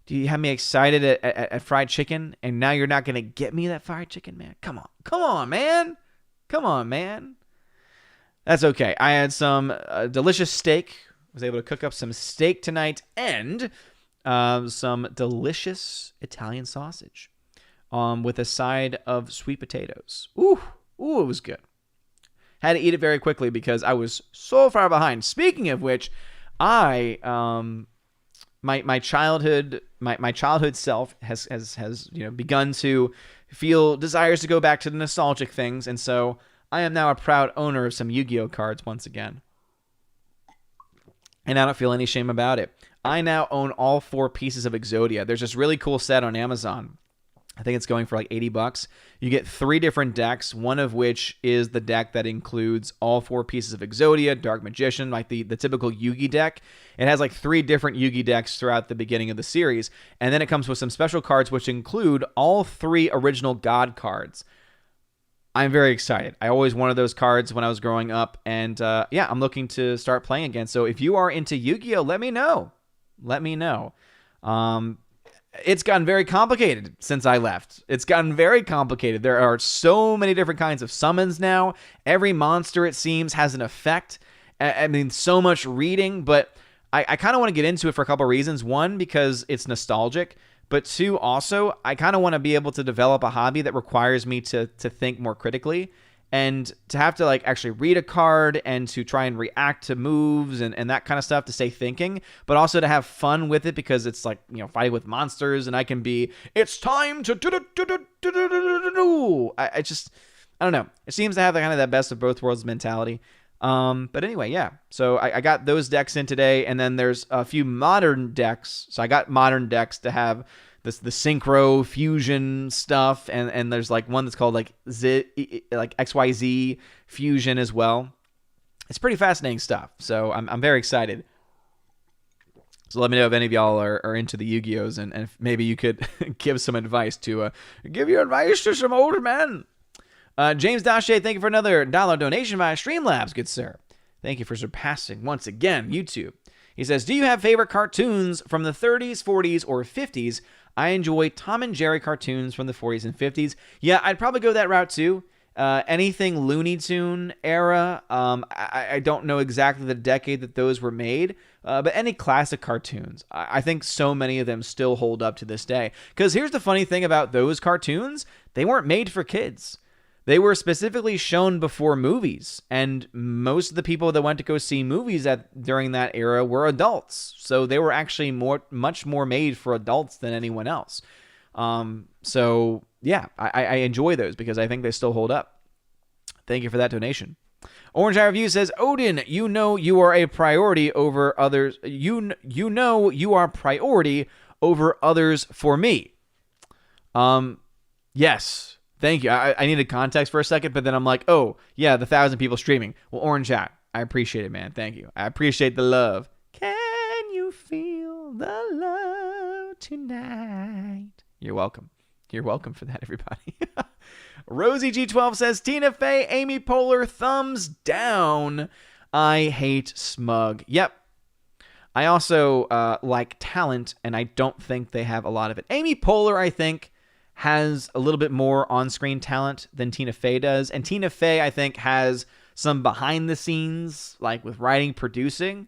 Do you have me excited at fried chicken, and now you're not going to get me that fried chicken, man? Come on, man. That's okay. I had some delicious steak. Was able to cook up some steak tonight and some delicious Italian sausage with a side of sweet potatoes. Ooh, it was good. Had to eat it very quickly because I was so far behind. Speaking of which, my childhood self has begun to feel desires to go back to the nostalgic things, and so I am now a proud owner of some Yu-Gi-Oh cards once again. And I don't feel any shame about it. I now own all 4 pieces of Exodia. There's this really cool set on Amazon. I think it's going for like $80. You get 3 different decks, one of which is the deck that includes all 4 pieces of Exodia, Dark Magician, like the typical Yugi deck. It has like 3 different Yugi decks throughout the beginning of the series. And then it comes with some special cards, which include all 3 original God cards. I'm very excited. I always wanted those cards when I was growing up, and I'm looking to start playing again. So if you are into Yu-Gi-Oh, let me know. It's gotten very complicated since I left. It's gotten very complicated. There are so many different kinds of summons now. Every monster, it seems, has an effect. I mean, so much reading, but I kind of want to get into it for a couple of reasons. One, because it's nostalgic. But 2, also, I kind of want to be able to develop a hobby that requires me to think more critically, and to have to like actually read a card and to try and react to moves and that kind of stuff to stay thinking, but also to have fun with it because it's like, fighting with monsters, and I can be, it's time to I don't know. It seems to have kind of that best of both worlds mentality. But anyway, yeah. So I got those decks in today, and then there's a few modern decks. So I got modern decks to have the synchro fusion stuff, and there's like one that's called like XYZ fusion as well. It's pretty fascinating stuff. So I'm very excited. So let me know if any of y'all are into the Yu-Gi-Ohs, and if maybe you could give some advice to give your advice to some older men. James Dashe, thank you for another $1 donation via Streamlabs, good sir. Thank you for surpassing, once again, YouTube. He says, do you have favorite cartoons from the 30s, 40s, or 50s? I enjoy Tom and Jerry cartoons from the 40s and 50s. Yeah, I'd probably go that route too. Anything Looney Tune era, I don't know exactly the decade that those were made, but any classic cartoons, I think so many of them still hold up to this day. Because here's the funny thing about those cartoons, they weren't made for kids. They were specifically shown before movies, and most of the people that went to go see movies during that era were adults. So they were actually much more made for adults than anyone else. So yeah, I enjoy those because I think they still hold up. Thank you for that donation. Orange Eye Review says, Odin, you know you are a priority over others. You know you are priority over others for me. Yes. Thank you. I needed context for a second, but then I'm like, oh, yeah, the 1,000 people streaming. Well, Orange Chat, I appreciate it, man. Thank you. I appreciate the love. Can you feel the love tonight? You're welcome. You're welcome for that, everybody. Rosie G12 says, Tina Fey, Amy Poehler, thumbs down. I hate smug. Yep. I also like talent, and I don't think they have a lot of it. Amy Poehler, I think, has a little bit more on-screen talent than Tina Fey does. And Tina Fey, I think, has some behind the scenes, like with writing, producing.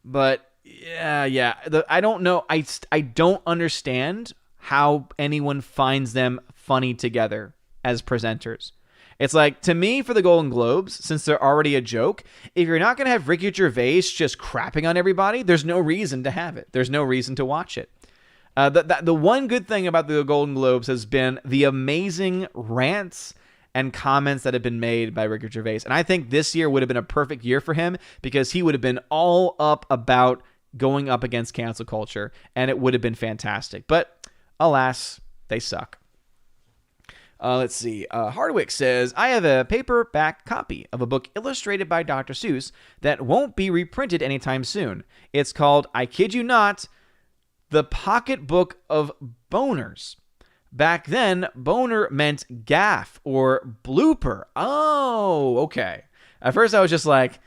But yeah. I don't know. I don't understand how anyone finds them funny together as presenters. It's like, to me, for the Golden Globes, since they're already a joke, if you're not going to have Ricky Gervais just crapping on everybody, there's no reason to have it. There's no reason to watch it. The one good thing about the Golden Globes has been the amazing rants and comments that have been made by Ricky Gervais. And I think this year would have been a perfect year for him because he would have been all up about going up against cancel culture, and it would have been fantastic. But alas, they suck. Let's see. Hardwick says, I have a paperback copy of a book illustrated by Dr. Seuss that won't be reprinted anytime soon. It's called, I kid you not, The Pocketbook of Boners. Back then, boner meant gaff or blooper. Oh, okay. At first I was just like,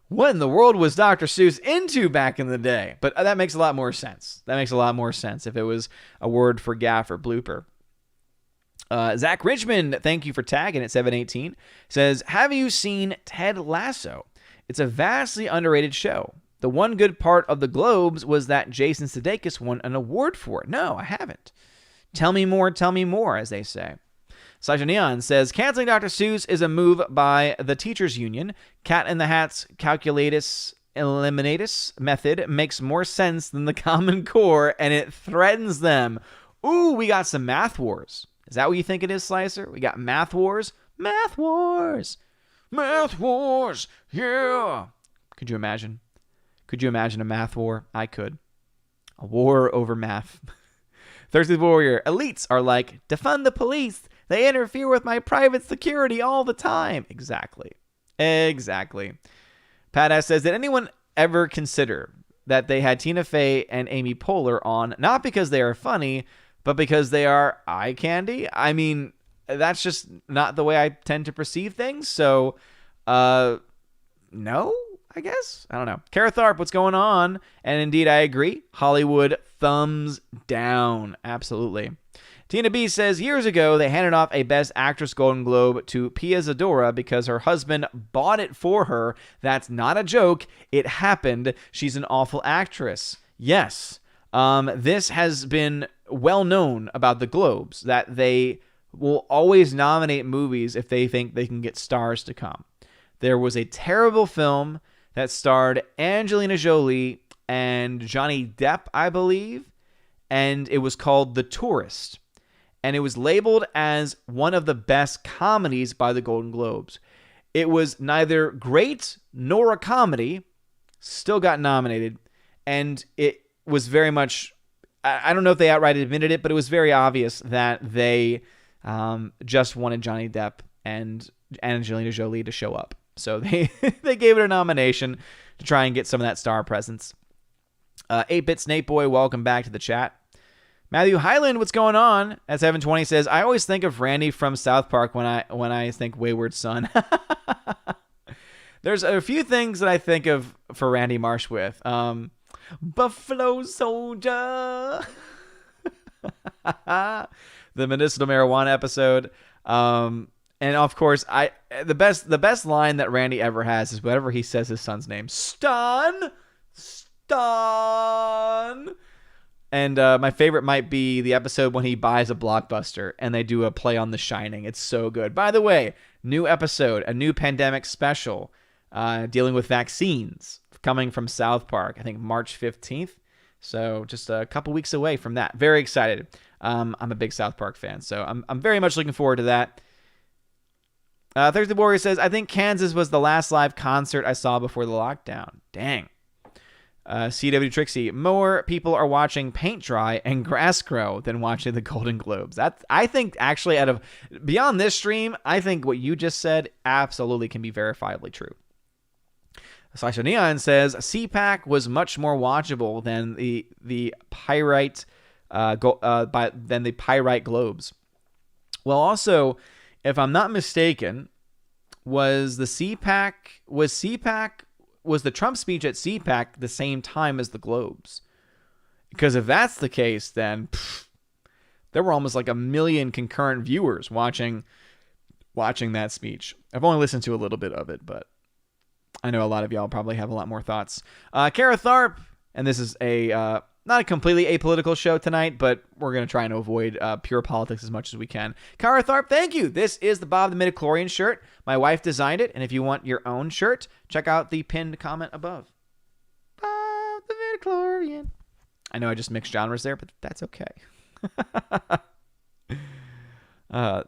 what in the world was Dr. Seuss into back in the day? But that makes a lot more sense. That makes a lot more sense if it was a word for gaff or blooper. Zach Richmond, thank you for tagging at 718, says, have you seen Ted Lasso? It's a vastly underrated show. The one good part of the Globes was that Jason Sudeikis won an award for it. No, I haven't. Tell me more, as they say. Sasha Neon says, canceling Dr. Seuss is a move by the teachers union. Cat in the Hat's calculatus eliminatus method makes more sense than the Common Core, and it threatens them. Ooh, we got some math wars. Is that what you think it is, Slicer? We got math wars? Math wars! Math wars! Yeah! Could you imagine? Could you imagine a math war? I could. A war over math. Thirsty Warrior. Elites are like, defund the police. They interfere with my private security all the time. Exactly. Pat S. says, did anyone ever consider that they had Tina Fey and Amy Poehler on, not because they are funny, but because they are eye candy? I mean, that's just not the way I tend to perceive things. So, no, I guess. I don't know. Caratharp, what's going on? And indeed, I agree. Hollywood, thumbs down. Absolutely. Tina B says, years ago, they handed off a Best Actress Golden Globe to Pia Zadora because her husband bought it for her. That's not a joke. It happened. She's an awful actress. Yes. This has been well known about the Globes, that they will always nominate movies if they think they can get stars to come. There was a terrible film that starred Angelina Jolie and Johnny Depp, I believe, and it was called The Tourist. And it was labeled as one of the best comedies by the Golden Globes. It was neither great nor a comedy, still got nominated, and it was very much, I don't know if they outright admitted it, but it was very obvious that they just wanted Johnny Depp and Angelina Jolie to show up. So they gave it a nomination to try and get some of that star presence. 8-Bit Snake Boy, welcome back to the chat. Matthew Highland, what's going on? At 720 says, I always think of Randy from South Park when I think Wayward Son. There's a few things that I think of for Randy Marsh with. Buffalo Soldier. The medicinal marijuana episode. And of course, the best line that Randy ever has is whenever he says his son's name, Stan. And my favorite might be the episode when he buys a Blockbuster and they do a play on The Shining. It's so good. By the way, new episode, a new pandemic special dealing with vaccines coming from South Park, I think March 15th. So just a couple weeks away from that. Very excited. I'm a big South Park fan, so I'm very much looking forward to that. Thursday Warrior says, I think Kansas was the last live concert I saw before the lockdown. Dang. CW Trixie, more people are watching paint dry and grass grow than watching the Golden Globes. I think actually beyond this stream, I think what you just said absolutely can be verifiably true. Sasha Neon says CPAC was much more watchable than the Pyrite Globes. Well, also, if I'm not mistaken, was the Trump speech at CPAC the same time as the Globes? Because if that's the case, then there were almost like 1 million concurrent viewers watching that speech. I've only listened to a little bit of it, but I know a lot of y'all probably have a lot more thoughts. Kara Tharp, and this is not a completely apolitical show tonight, but we're going to try and avoid pure politics as much as we can. Kara Tharp, thank you. This is the Bob the Midichlorian shirt. My wife designed it, and if you want your own shirt, check out the pinned comment above. Bob the Midichlorian. I know I just mixed genres there, but that's okay.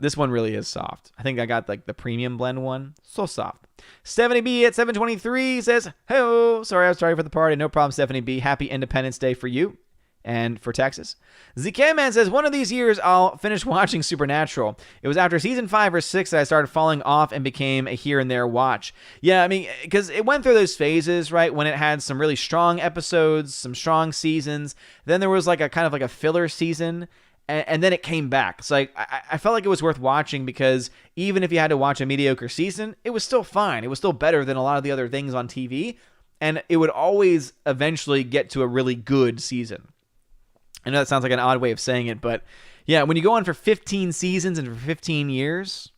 This one really is soft. I think I got like the premium blend one. So soft. Stephanie B at 723 says, hey, sorry, I was sorry for the party. No problem, Stephanie B. Happy Independence Day for you and for Texas. ZK Man says, one of these years I'll finish watching Supernatural. It was after season 5 or 6 that I started falling off and became a here and there watch. Yeah, I mean, because it went through those phases, right? When it had some really strong episodes, some strong seasons. Then there was like a kind of like a filler season. And then it came back. It's like, I felt like it was worth watching because even if you had to watch a mediocre season, it was still fine. It was still better than a lot of the other things on TV. And it would always eventually get to a really good season. I know that sounds like an odd way of saying it, but yeah, when you go on for 15 seasons and for 15 years,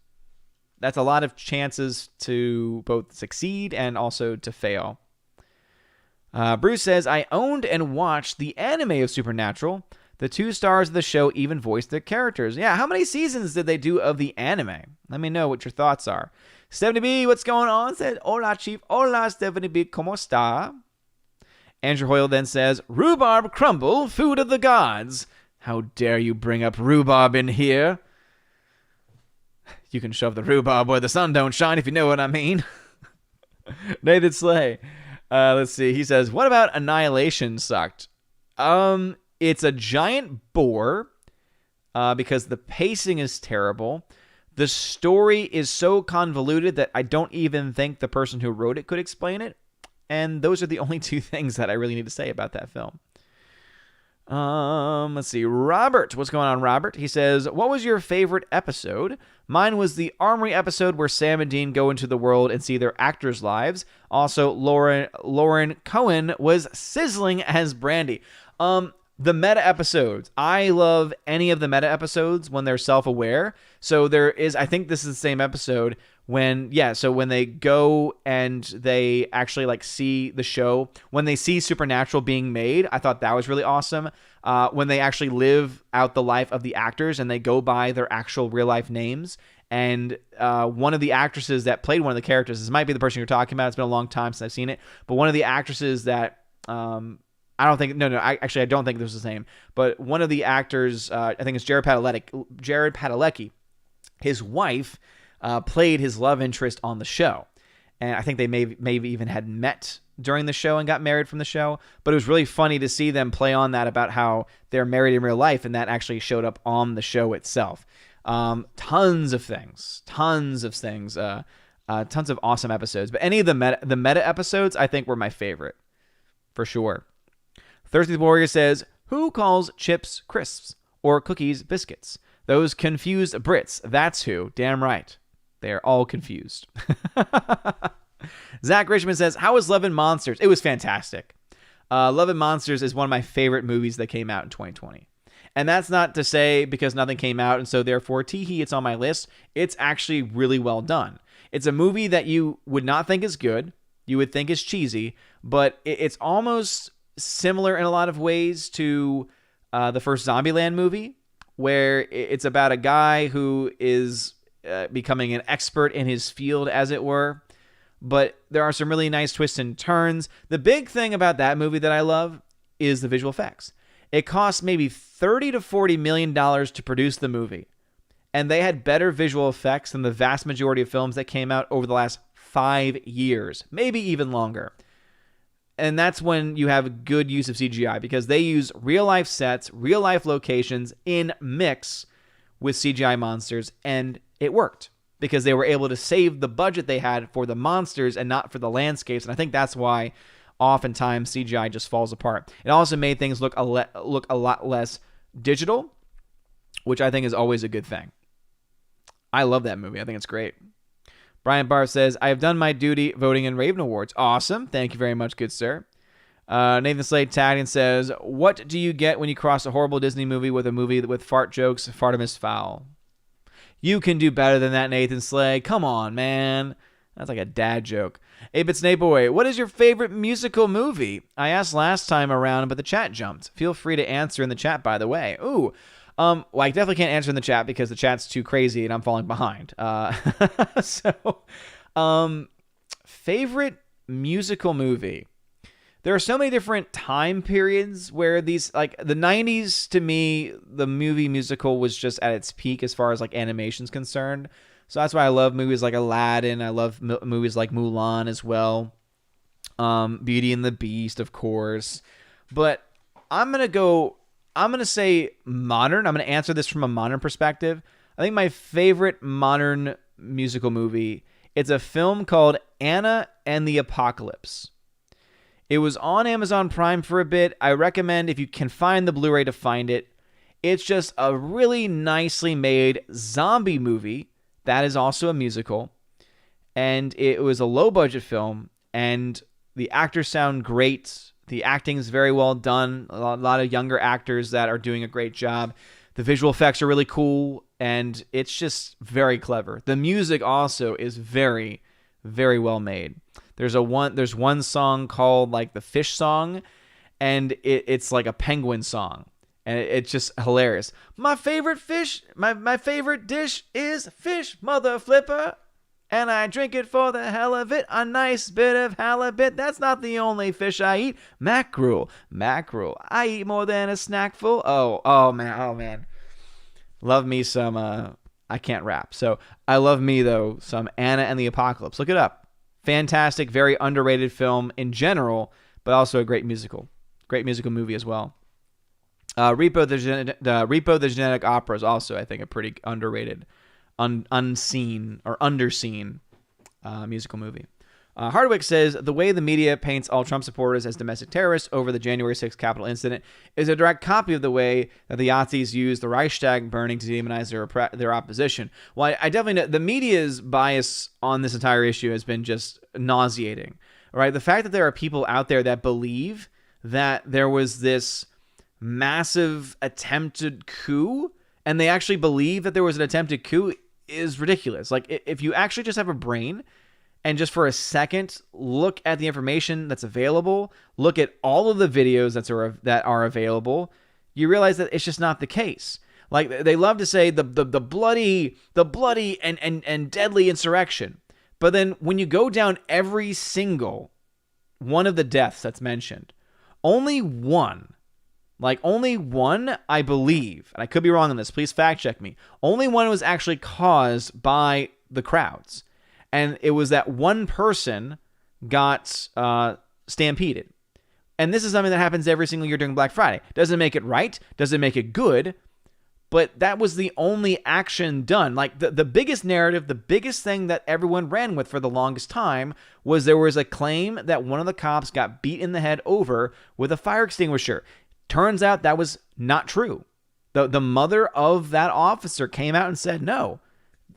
that's a lot of chances to both succeed and also to fail. Bruce says, I owned and watched the anime of Supernatural. The 2 stars of the show even voiced their characters. Yeah, how many seasons did they do of the anime? Let me know what your thoughts are. Stephanie B, what's going on? Said, hola, Chief. Hola, Stephanie B, ¿cómo está? Andrew Hoyle then says, rhubarb crumble, food of the gods. How dare you bring up rhubarb in here? You can shove the rhubarb where the sun don't shine, if you know what I mean. Nathan Slay. Let's see. He says, what about Annihilation sucked? It's a giant bore because the pacing is terrible. The story is so convoluted that I don't even think the person who wrote it could explain it. And those are the only 2 things that I really need to say about that film. Let's see. Robert. What's going on, Robert? He says, what was your favorite episode? Mine was the Armory episode where Sam and Dean go into the world and see their actors' lives. Also, Lauren Cohen was sizzling as Brandy. The meta episodes. I love any of the meta episodes when they're self-aware. So there is, I think this is the same episode when they go and they actually like see the show, when they see Supernatural being made, I thought that was really awesome. When they actually live out the life of the actors and they go by their actual real life names. And one of the actresses that played one of the characters, this might be the person you're talking about. It's been a long time since I've seen it, but one of the actresses that, I don't think I don't think this was his name, but one of the actors, I think it's Jared Padalecki, his wife played his love interest on the show. And I think they maybe even had met during the show and got married from the show. But it was really funny to see them play on that about how they're married in real life, and that actually showed up on the show itself. Tons of things, tons of awesome episodes. But any of the meta episodes, I think, were my favorite, for sure. Thirsty Warrior says, who calls chips crisps or cookies biscuits? Those confused Brits. That's who. Damn right. They are all confused. Zach Richmond says, how was Love and Monsters? It was fantastic. Love and Monsters is one of my favorite movies that came out in 2020. And that's not to say because nothing came out and so therefore teehee, it's on my list. It's actually really well done. It's a movie that you would not think is good. You would think is cheesy, but it's almost similar in a lot of ways to the first Zombieland movie, where it's about a guy who is becoming an expert in his field, as it were. But there are some really nice twists and turns. The big thing about that movie that I love is the visual effects. It cost maybe $30 to $40 million to produce the movie. And they had better visual effects than the vast majority of films that came out over the last 5 years, maybe even longer. And that's when you have good use of CGI, because they use real life sets, real life locations in mix with CGI monsters, and it worked because they were able to save the budget they had for the monsters and not for the landscapes. And I think that's why oftentimes CGI just falls apart. It also made things look a lot less digital, which I think is always a good thing. I love that movie. I think it's great. Brian Barr says, I have done my duty voting in Raven Awards. Awesome. Thank you very much, good sir. Nathan Slade tagged and says, what do you get when you cross a horrible Disney movie with a movie with fart jokes, Fartimus foul? You can do better than that, Nathan Slade. Come on, man. That's like a dad joke. 8-Bit Snake Boy, what is your favorite musical movie? I asked last time around, but the chat jumped. Feel free to answer in the chat, by the way. Ooh. Well, I definitely can't answer in the chat because the chat's too crazy and I'm falling behind. Favorite musical movie. There are so many different time periods where these, like the 90s, to me, the movie musical was just at its peak as far as like animation's concerned. So that's why I love movies like Aladdin. I love movies like Mulan as well. Beauty and the Beast, of course. But I'm going to say modern. I'm going to answer this from a modern perspective. I think my favorite modern musical movie, it's a film called Anna and the Apocalypse. It was on Amazon Prime for a bit. I recommend, if you can find the Blu-ray, to find it. It's just a really nicely made zombie movie that is also a musical. And it was a low-budget film, and the actors sound great. The acting is very well done. A lot of younger actors that are doing a great job. The visual effects are really cool, and it's just very clever. The music also is very, very well made. There's one song called like the Fish Song, and it's like a penguin song, and it's just hilarious. My favorite dish is fish, mother flipper. And I drink it for the hell of it, a nice bit of halibut. That's not the only fish I eat. Mackerel. I eat more than a snackful. Oh man. Love me some, I can't rap. So I love me, though, some Anna and the Apocalypse. Look it up. Fantastic, very underrated film in general, but also a great musical. Great musical movie as well. Repo the Genetic Opera is also, I think, a pretty underrated unseen or underseen musical movie. Hardwick says, the way the media paints all Trump supporters as domestic terrorists over the January 6th Capitol incident is a direct copy of the way that the Nazis used the Reichstag burning to demonize their opposition. Well, I definitely know the media's bias on this entire issue has been just nauseating. Right? The fact that there are people out there that believe that there was this massive attempted coup, and they actually believe that there was an attempted coup, is ridiculous. Like, if you actually just have a brain and just for a second look at the information that's available, look at all of the videos that are available, you realize that it's just not the case. Like, they love to say the bloody and deadly insurrection, but then when you go down every single one of the deaths that's mentioned, only one, I believe, and I could be wrong on this, please fact check me, only one was actually caused by the crowds. And it was that one person got stampeded. And this is something that happens every single year during Black Friday. Doesn't make it right, doesn't make it good, but that was the only action done. Like, the biggest narrative, the biggest thing that everyone ran with for the longest time was there was a claim that one of the cops got beat in the head over with a fire extinguisher. Turns out that was not true. The mother of that officer came out and said no,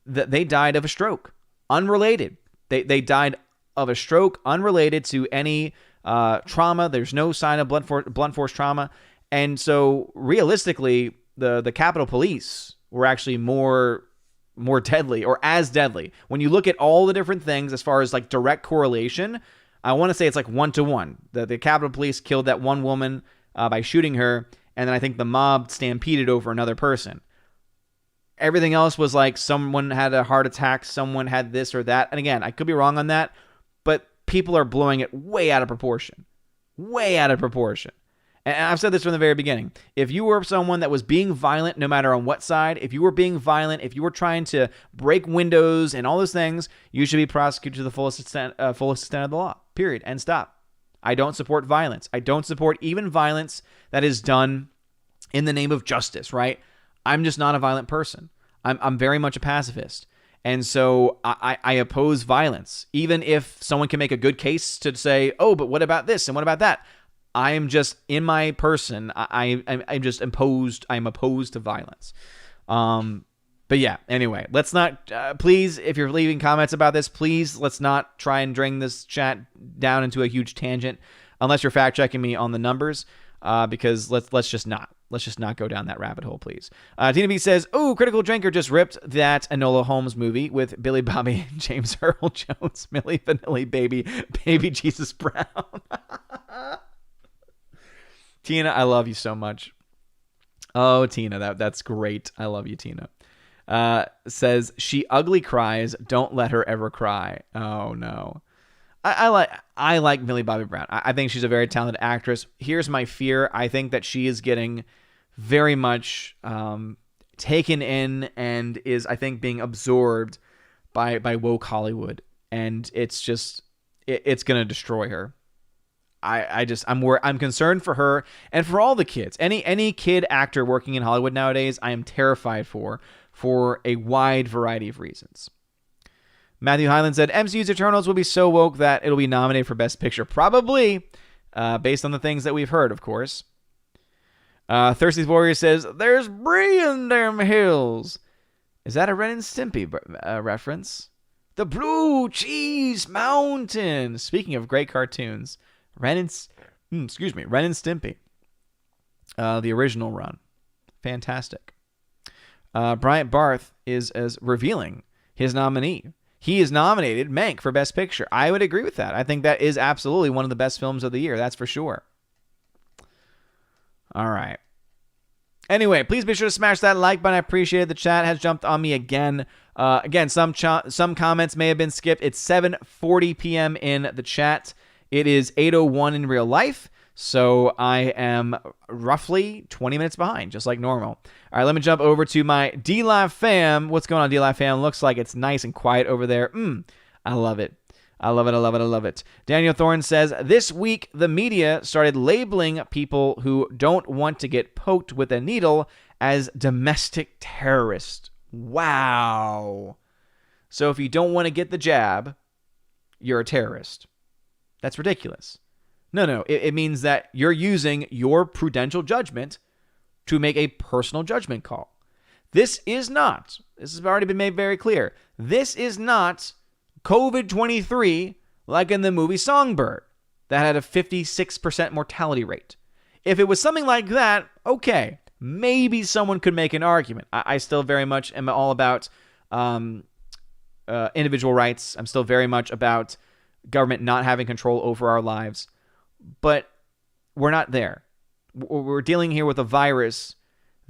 that they died of a stroke. Unrelated. They died of a stroke unrelated to any trauma. There's no sign of blunt force trauma. And so realistically, the Capitol Police were actually more deadly, or as deadly. When you look at all the different things as far as like direct correlation, I want to say it's like 1-to-1. The Capitol Police killed that one woman by shooting her, and then I think the mob stampeded over another person. Everything else was like someone had a heart attack, someone had this or that. And again, I could be wrong on that, but people are blowing it way out of proportion. Way out of proportion. And I've said this from the very beginning. If you were someone that was being violent, no matter on what side, if you were being violent, if you were trying to break windows and all those things, you should be prosecuted to the fullest extent of the law. Period. And stop. I don't support violence. I don't support even violence that is done in the name of justice, right? I'm just not a violent person. I'm very much a pacifist. And so I oppose violence. Even if someone can make a good case to say, oh, but what about this and what about that? I am just, in my person, I'm opposed to violence. But yeah, anyway, let's not, please, if you're leaving comments about this, please, let's not try and drain this chat down into a huge tangent, unless you're fact checking me on the numbers, because let's just not go down that rabbit hole, please. Tina B says, oh, Critical Drinker just ripped that Enola Holmes movie with Billy Bobby, James Earl Jones, Milli Vanilli, Baby Jesus Brown. Tina, I love you so much. Oh, Tina, that's great. I love you, Tina. Says, she ugly cries. Don't let her ever cry. Oh, no. I like Millie Bobby Brown. I think she's a very talented actress. Here's my fear. I think that she is getting very much taken in and is, I think, being absorbed by woke Hollywood. And it's just, it's going to destroy her. I'm concerned for her and for all the kids. Any kid actor working in Hollywood nowadays, I am terrified for a wide variety of reasons. Matthew Hyland said, MCU's Eternals will be so woke that it'll be nominated for Best Picture. Probably, based on the things that we've heard, of course. Thirsty Warrior says, there's Bree in them hills. Is that a Ren and Stimpy reference? The Blue Cheese Mountain. Speaking of great cartoons, Ren and Stimpy. The original run. Fantastic. Bryant Barth is as revealing his nominee. He is nominated, Mank, for Best Picture. I would agree with that. I think that is absolutely one of the best films of the year. That's for sure. All right. Anyway, please be sure to smash that like button. I appreciate it. The chat has jumped on me again. Again, some comments may have been skipped. It's 7:40 p.m. in the chat. It is 8:01 in real life. So I am roughly 20 minutes behind, just like normal. All right, let me jump over to my D-Live fam. What's going on, D-Live fam? Looks like it's nice and quiet over there. I love it. I love it, I love it, I love it. Daniel Thorne says, this week the media started labeling people who don't want to get poked with a needle as domestic terrorists. Wow. So if you don't want to get the jab, you're a terrorist. That's ridiculous. No. It means that you're using your prudential judgment to make a personal judgment call. This has already been made very clear. This is not COVID-23 like in the movie Songbird that had a 56% mortality rate. If it was something like that, okay, maybe someone could make an argument. I still very much am all about individual rights. I'm still very much about government not having control over our lives. But we're not there. We're dealing here with a virus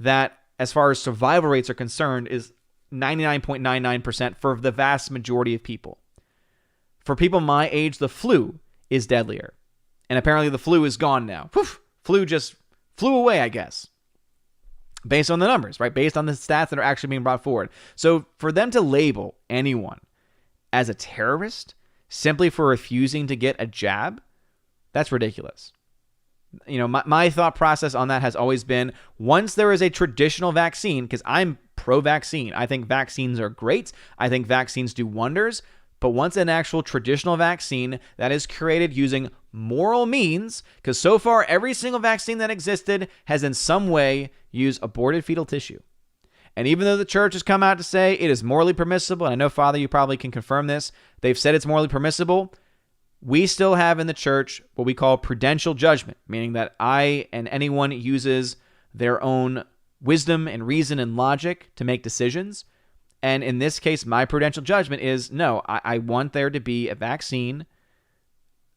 that, as far as survival rates are concerned, is 99.99% for the vast majority of people. For people my age, the flu is deadlier. And apparently the flu is gone now. Flu just flew away, I guess. Based on the numbers, right? Based on the stats that are actually being brought forward. So for them to label anyone as a terrorist simply for refusing to get a jab, that's ridiculous. You know, my thought process on that has always been, once there is a traditional vaccine, because I'm pro-vaccine. I think vaccines are great. I think vaccines do wonders. But once an actual traditional vaccine that is created using moral means, because so far every single vaccine that existed has in some way used aborted fetal tissue. And even though the church has come out to say it is morally permissible, and I know, Father, you probably can confirm this, they've said it's morally permissible, we still have in the church what we call prudential judgment, meaning that I and anyone uses their own wisdom and reason and logic to make decisions. And in this case, my prudential judgment is no, I want there to be a vaccine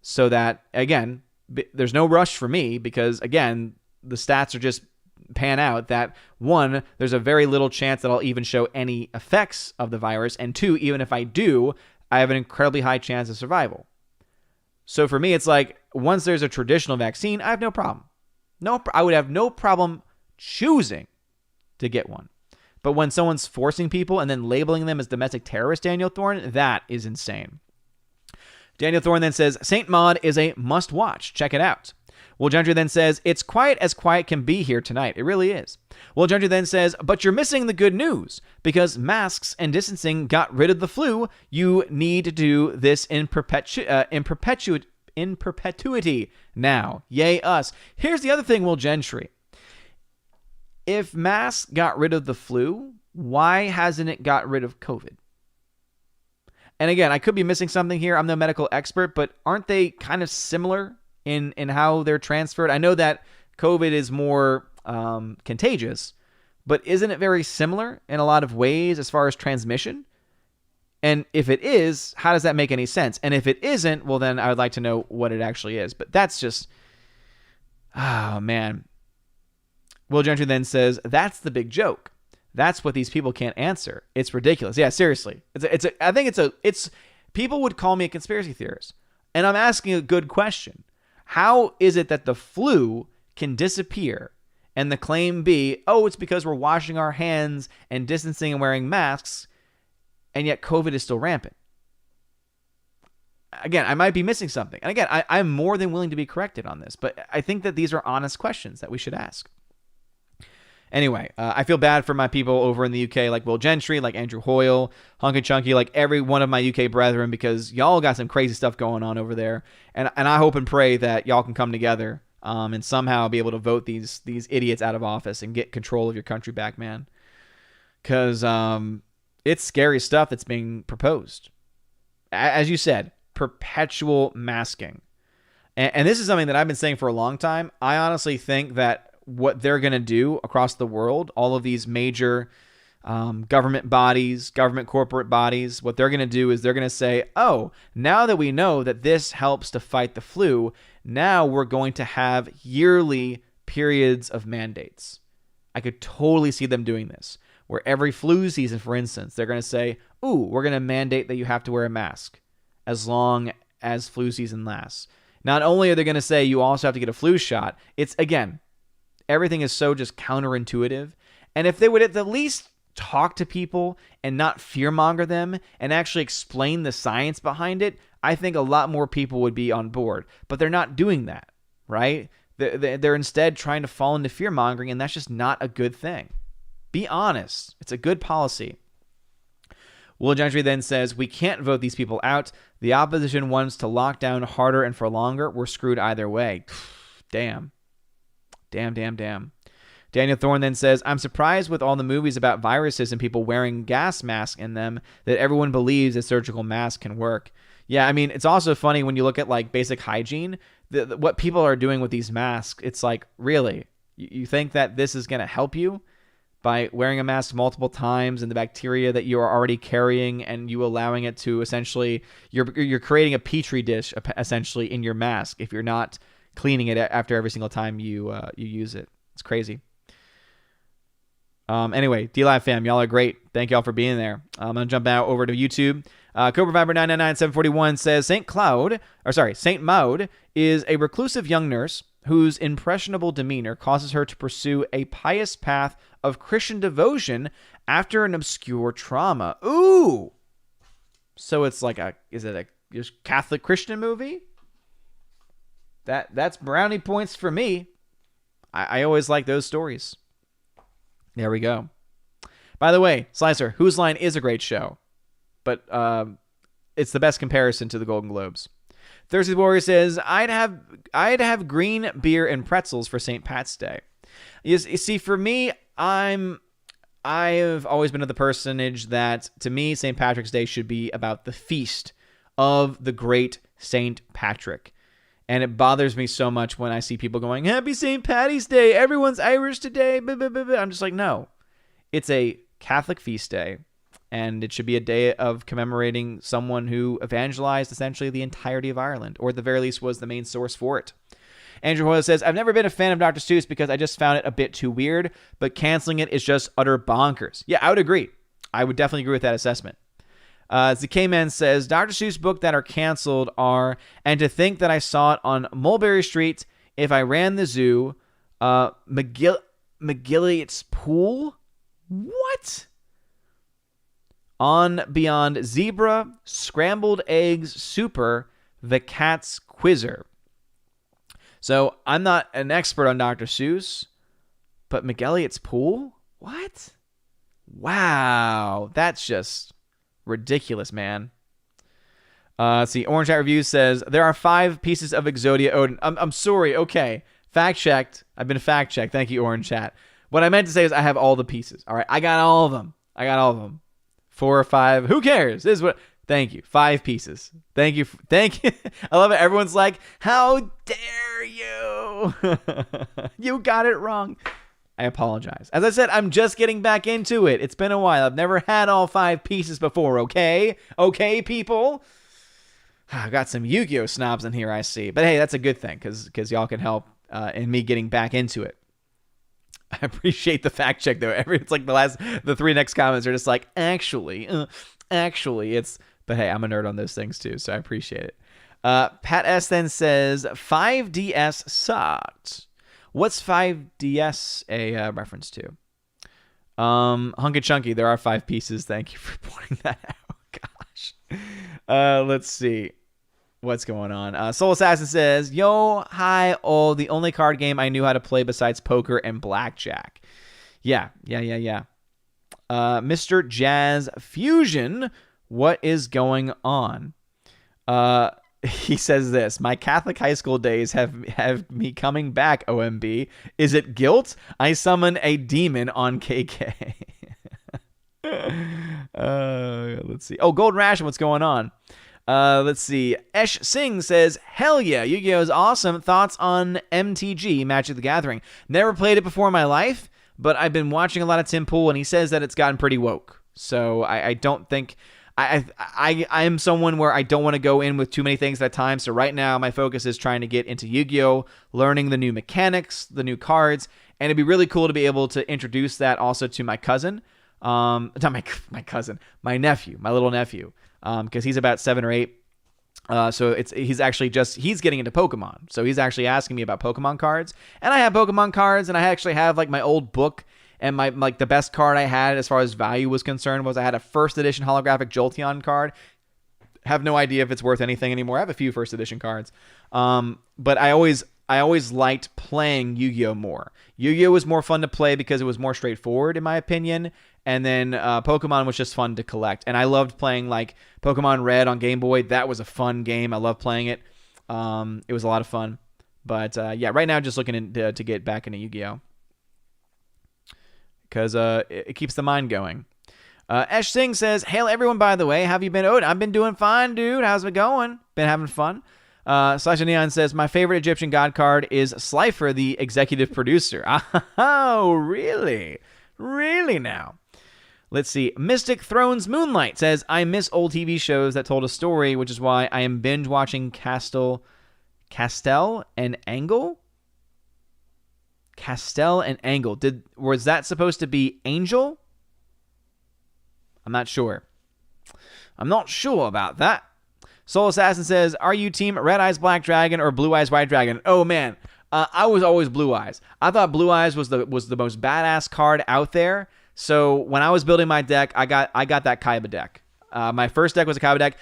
so that, again, there's no rush for me because, again, the stats are just pan out that, one, there's a very little chance that I'll even show any effects of the virus. And two, even if I do, I have an incredibly high chance of survival. So for me, it's like once there's a traditional vaccine, I have no problem. I would have no problem choosing to get one. But when someone's forcing people and then labeling them as domestic terrorists, Daniel Thorne, that is insane. Daniel Thorne then says, Saint Maud is a must-watch. Check it out. Will Gentry then says, it's quiet as quiet can be here tonight. It really is. Will Gentry then says, but you're missing the good news. Because masks and distancing got rid of the flu, you need to do this in perpetuity now. Yay us. Here's the other thing, Will Gentry. If masks got rid of the flu, why hasn't it got rid of COVID? And again, I could be missing something here. I'm no medical expert, but aren't they kind of similar in how they're transferred? I know that COVID is more contagious, but isn't it very similar in a lot of ways as far as transmission? And if it is, how does that make any sense? And if it isn't, well, then I would like to know what it actually is. But that's just, oh, man. Will Gentry then says, that's the big joke. That's what these people can't answer. It's ridiculous. Yeah, seriously. I think people would call me a conspiracy theorist. And I'm asking a good question. How is it that the flu can disappear and the claim be, oh, it's because we're washing our hands and distancing and wearing masks, and yet COVID is still rampant? Again, I might be missing something. And again, I'm more than willing to be corrected on this, but I think that these are honest questions that we should ask. Anyway, I feel bad for my people over in the UK, like Will Gentry, like Andrew Hoyle, Hunky Chunky, like every one of my UK brethren, because y'all got some crazy stuff going on over there. And I hope and pray that y'all can come together and somehow be able to vote these idiots out of office and get control of your country back, man. Because it's scary stuff that's being proposed. As you said, perpetual masking. And this is something that I've been saying for a long time. I honestly think that what they're going to do across the world, all of these major government bodies, government corporate bodies, what they're going to do is they're going to say, oh, now that we know that this helps to fight the flu, now we're going to have yearly periods of mandates. I could totally see them doing this, where every flu season, for instance, they're going to say, ooh, we're going to mandate that you have to wear a mask as long as flu season lasts. Not only are they going to say you also have to get a flu shot, it's, again, everything is so just counterintuitive. And if they would at the least talk to people and not fearmonger them and actually explain the science behind it, I think a lot more people would be on board. But they're not doing that, right? They're instead trying to fall into fearmongering, and that's just not a good thing. Be honest. It's a good policy. Will Gentry then says, we can't vote these people out. The opposition wants to lock down harder and for longer. We're screwed either way. Damn. Damn. Daniel Thorne then says, I'm surprised with all the movies about viruses and people wearing gas masks in them that everyone believes a surgical mask can work. Yeah, I mean, it's also funny when you look at like basic hygiene, what people are doing with these masks. It's like, really? You think that this is going to help you by wearing a mask multiple times and the bacteria that you are already carrying and you allowing it to essentially, you're creating a petri dish essentially in your mask if you're not cleaning it after every single time you use it. It's crazy. Anyway, D-Live fam, y'all are great. Thank y'all for being there. I'm going to jump out over to YouTube. Cobra Viber 999741 says, Saint Maud is a reclusive young nurse whose impressionable demeanor causes her to pursue a pious path of Christian devotion after an obscure trauma. Ooh! So it's like is it a Catholic Christian movie? That's brownie points for me. I always like those stories. There we go. By the way, Slicer, Whose Line is a great show, but it's the best comparison to the Golden Globes. Thursday Warrior says, I'd have green beer and pretzels for St. Pat's Day. You see, for me, I've always been of the personage that, to me, St. Patrick's Day should be about the feast of the great St. Patrick. And it bothers me so much when I see people going, Happy St. Patty's Day. Everyone's Irish today. Blah, blah, blah, blah. I'm just like, no. It's a Catholic feast day, and it should be a day of commemorating someone who evangelized essentially the entirety of Ireland, or at the very least was the main source for it. Andrew Hoyle says, I've never been a fan of Dr. Seuss because I just found it a bit too weird, but canceling it is just utter bonkers. Yeah, I would agree. I would definitely agree with that assessment. The K-Man says, Dr. Seuss books that are canceled are, and to think that I saw it on Mulberry Street, If I Ran the Zoo, McGilliot's Pool? What? On Beyond Zebra, Scrambled Eggs Super, The Cat's Quizzer. So I'm not an expert on Dr. Seuss, but McGilliot's Pool? What? Wow. That's just ridiculous, man. Let's see. Orange Hat Reviews says, there are 5 pieces of Exodia Odin. I'm sorry. Okay. Fact checked. I've been fact checked. Thank you, Orange Hat. What I meant to say is I have all the pieces. All right. I got all of them. 4 or 5. Who cares? This is what. Thank you. 5 pieces. Thank you. Thank you. I love it. Everyone's like, how dare you? You got it wrong. I apologize. As I said, I'm just getting back into it. It's been a while. I've never had all 5 pieces before, okay? Okay, people? I've got some Yu-Gi-Oh! Snobs in here, I see. But hey, that's a good thing, because y'all can help in me getting back into it. I appreciate the fact check, though. It's like the 3 next comments are just like, actually, it's... But hey, I'm a nerd on those things, too, so I appreciate it. Pat S. then says, 5DS sucked. What's 5DS a reference to? Hunky Chunky, there are 5 pieces. Thank you for pointing that out. Gosh. Let's see. What's going on? Soul Assassin says, Yo, hi, oh, the only card game I knew how to play besides poker and blackjack. Yeah. Mr. Jazz Fusion, what is going on? He says this, my Catholic high school days have me coming back, OMB. Is it guilt? I summon a demon on KK. Let's see. Oh, Golden Ration, what's going on? Let's see. Esh Singh says, hell yeah, Yu-Gi-Oh! Is awesome. Thoughts on MTG, Magic the Gathering? Never played it before in my life, but I've been watching a lot of Tim Pool, and he says that it's gotten pretty woke. So I don't think... I am someone where I don't want to go in with too many things at a time. So right now, my focus is trying to get into Yu-Gi-Oh!, learning the new mechanics, the new cards, and it'd be really cool to be able to introduce that also to my cousin. Not my cousin, my nephew, my little nephew, because he's about 7 or 8. So he's getting into Pokemon. So he's actually asking me about Pokemon cards, and I have Pokemon cards, and I actually have like my old book. And the best card I had as far as value was concerned was I had a first edition holographic Jolteon card. Have no idea if it's worth anything anymore. I have a few first edition cards. But I always liked playing Yu-Gi-Oh! More. Yu-Gi-Oh! Was more fun to play because it was more straightforward in my opinion. And then Pokemon was just fun to collect. And I loved playing like Pokemon Red on Game Boy. That was a fun game. I loved playing it. It was a lot of fun. But yeah, right now just looking to get back into Yu-Gi-Oh! Because it keeps the mind going. Esh Singh says, hail everyone, by the way. Have you been? I've been doing fine, dude. How's it going? Been having fun? Slasha Neon says, my favorite Egyptian god card is Slifer, the executive producer. Oh, really? Really now? Let's see. Mystic Thrones Moonlight says, I miss old TV shows that told a story, which is why I am binge watching Castel and Angle? Castel and Angle. Was that supposed to be Angel? I'm not sure. I'm not sure about that. Soul Assassin says, are you team Red Eyes Black Dragon or Blue Eyes White Dragon? Oh man, I was always Blue Eyes. I thought Blue Eyes was the most badass card out there. So when I was building my deck, I got that Kaiba deck. My first deck was a Kaiba deck,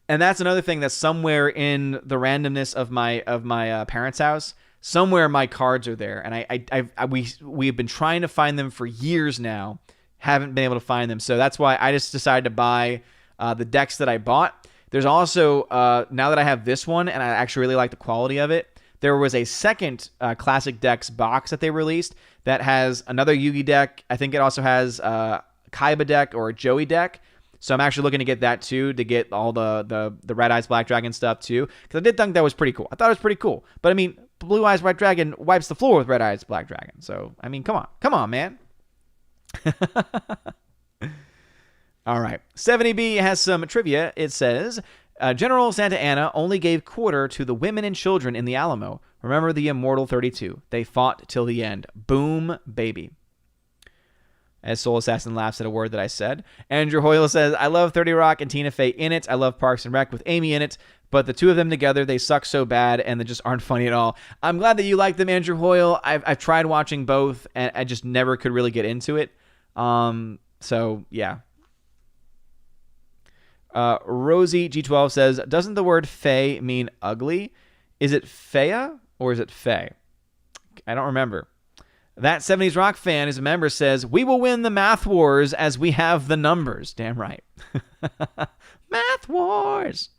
and that's another thing that's somewhere in the randomness of my parents' house. Somewhere my cards are there, and we've been trying to find them for years now, haven't been able to find them. So that's why I just decided to buy the decks that I bought. There's also, now that I have this one, and I actually really like the quality of it, there was a second Classic Decks box that they released that has another Yugi deck. I think it also has a Kaiba deck or a Joey deck. So I'm actually looking to get that too, to get all the Red Eyes Black Dragon stuff too, because I did think that was pretty cool. I thought it was pretty cool. But I mean, Blue Eyes White Dragon wipes the floor with Red Eyes Black Dragon. So I mean, come on, man. All right. 70B has some trivia. It says, General Santa Anna only gave quarter to the women and children in the Alamo. Remember the immortal 32. They fought till the end. Boom, baby. As Soul Assassin laughs at a word that I said. Andrew Hoyle says, I love 30 Rock and Tina Fey in it. I love Parks and Rec with Amy in it. But the two of them together, they suck so bad and they just aren't funny at all. I'm glad that you like them, Andrew Hoyle. I've tried watching both and I just never could really get into it. So, yeah. Rosie G12 says, doesn't the word fey mean ugly? Is it feya or is it fey? I don't remember. That 70s Rock fan is a member says, we will win the math wars as we have the numbers. Damn right. Math wars.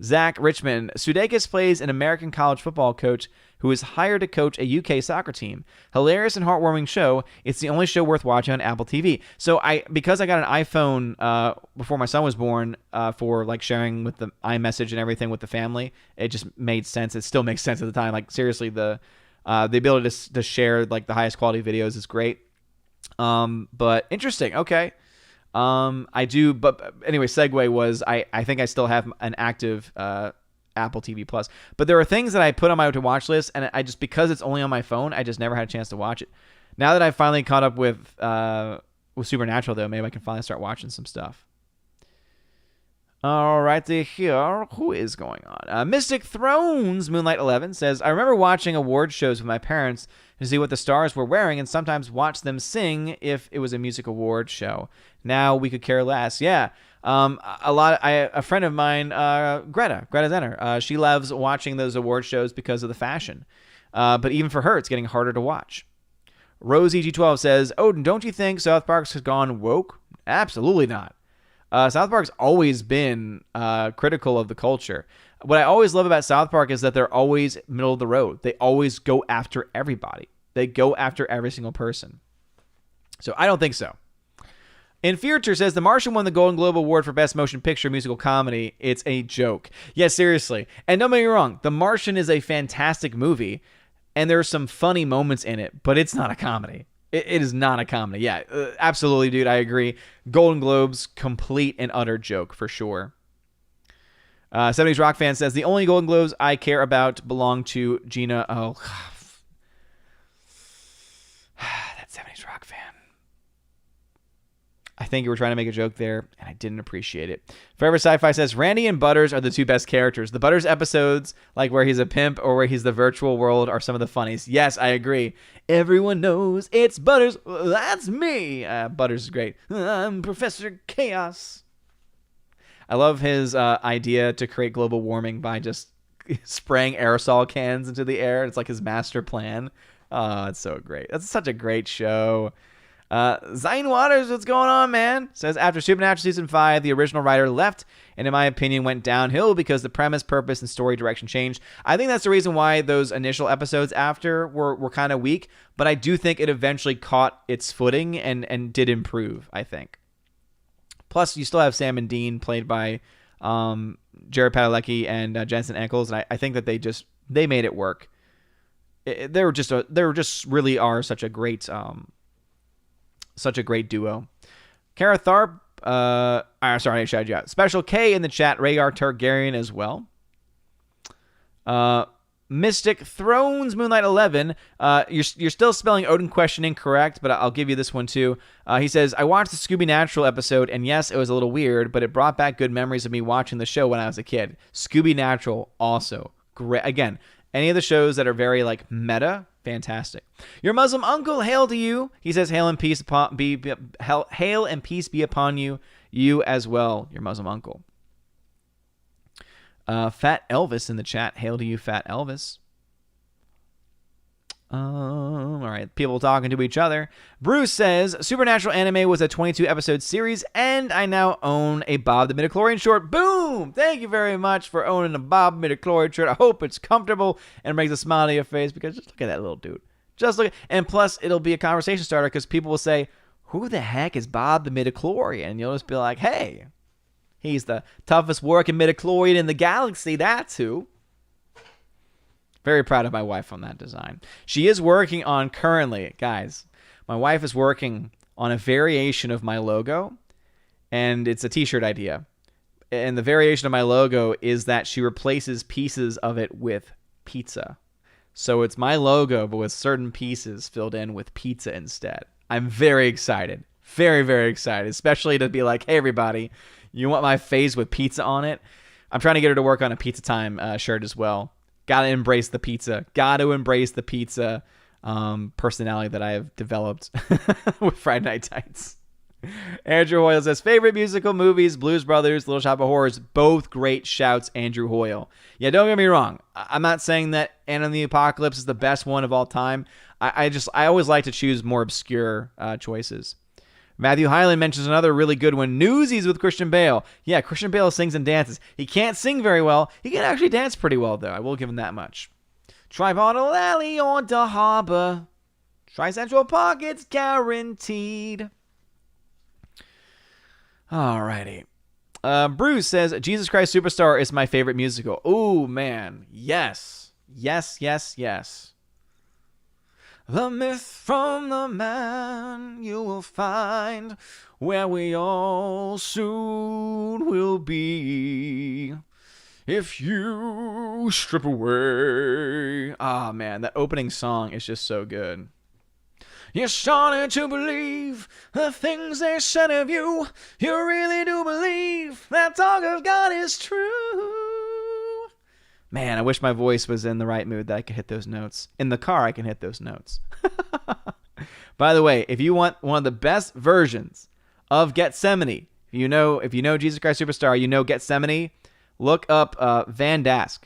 Zach Richmond. Sudeikis plays an American college football coach who is hired to coach a UK soccer team. Hilarious and heartwarming show. It's the only show worth watching on Apple TV. So because I got an iPhone before my son was born for like sharing with the iMessage and everything with the family, it just made sense. It still makes sense at the time. Like seriously, the ability to share like the highest quality videos is great. But interesting. Okay. I do, but anyway, segue was I think I still have an active Apple TV Plus, but there are things that I put on my to watch list, and I just, because it's only on my phone, I just never had a chance to watch it. Now that I've finally caught up with Supernatural, though, maybe I can finally start watching some stuff. All right, here, who is going on? Mystic Thrones Moonlight 11 says, I remember watching award shows with my parents to see what the stars were wearing and sometimes watch them sing if it was a music award show. Now we could care less. Yeah. A friend of mine, Greta Zenner, she loves watching those award shows because of the fashion. But even for her, it's getting harder to watch. Rosie G12 says, Odin, don't you think South Park has gone woke? Absolutely not. South Park's always been critical of the culture. What I always love about South Park is that they're always middle of the road. They always go after everybody. They go after every single person. So I don't think so. Infuriator says, The Martian won the Golden Globe Award for Best Motion Picture Musical Comedy. It's a joke. Yeah, seriously. And don't get me wrong, The Martian is a fantastic movie, and there are some funny moments in it, but it's not a comedy. It is not a comedy. Yeah, absolutely, dude. I agree. Golden Globes, complete and utter joke for sure. 70s Rock fan says, the only Golden Globes I care about belong to Gina. Oh, that 70s Rock fan. I think you were trying to make a joke there, and I didn't appreciate it. Forever Sci-Fi says, Randy and Butters are the two best characters. The Butters episodes, like where he's a pimp or where he's the virtual world, are some of the funniest. Yes, I agree. Everyone knows it's Butters. That's me. Butters is great. I'm Professor Chaos. I love his idea to create global warming by just spraying aerosol cans into the air. It's like his master plan. Oh, it's so great. That's such a great show. Zine Waters, what's going on, man? Says, after Supernatural Season 5, the original writer left, and in my opinion went downhill because the premise, purpose, and story direction changed. I think that's the reason why those initial episodes after were kind of weak, but I do think it eventually caught its footing and did improve, I think. Plus, you still have Sam and Dean played by Jared Padalecki and Jensen Ackles, and I think that they made it work. They were just really are such a great duo. Kara Tharp, sorry, I shouted you out. Special K in the chat, Rhaegar Targaryen as well. Mystic Thrones Moonlight 11, you're still spelling Odin question incorrect, but I'll give you this one too. He says, I watched the Scooby Natural episode, and yes, it was a little weird, but it brought back good memories of me watching the show when I was a kid. Scooby Natural, also great. Again, any of the shows that are very like meta, fantastic. Your Muslim uncle, hail to you. He says, hail and peace hail and peace be upon you, you as well, your Muslim uncle. Fat Elvis in the chat, hail to you, Fat Elvis. All right, people talking to each other. Bruce says, Supernatural anime was a 22-episode series, and I now own a Bob the Midichlorian short. Boom! Thank you very much for owning a Bob Midichlorian shirt. I hope it's comfortable and brings a smile to your face, because just look at that little dude. Just look, and plus, it'll be a conversation starter, because people will say, who the heck is Bob the midichlorian? And you'll just be like, hey, he's the toughest working midichlorian in the galaxy. That's who. Very proud of my wife on that design. She is working on currently, guys, my wife is working on a variation of my logo, and it's a t-shirt idea. And the variation of my logo is that she replaces pieces of it with pizza. So it's my logo, but with certain pieces filled in with pizza instead. I'm very excited. Very, very excited. Especially to be like, hey, everybody, you want my face with pizza on it? I'm trying to get her to work on a Pizza Time shirt as well. Got to embrace the pizza. Got to embrace the pizza personality that I have developed with Friday Night Tights. Andrew Hoyle says, favorite musical movies, Blues Brothers, Little Shop of Horrors, both great shouts, Andrew Hoyle. Yeah, don't get me wrong. I'm not saying that Anna and the Apocalypse is the best one of all time. I always like to choose more obscure choices. Matthew Hyland mentions another really good one, Newsies with Christian Bale. Yeah, Christian Bale sings and dances. He can't sing very well. He can actually dance pretty well, though. I will give him that much. Tribottle Alley on the harbor. Tri-Central Park, it's guaranteed. Alrighty. Bruce says, Jesus Christ Superstar is my favorite musical. Oh, man. Yes. Yes, yes, yes. The myth from the man you will find where we all soon will be if you strip away. Ah, man, that opening song is just so good. You started to believe the things they said of you. You really do believe that talk of God is true. Man, I wish my voice was in the right mood that I could hit those notes. In the car, I can hit those notes. By the way, if you want one of the best versions of Gethsemane, if you know Jesus Christ Superstar, you know Gethsemane, look up Van Dask.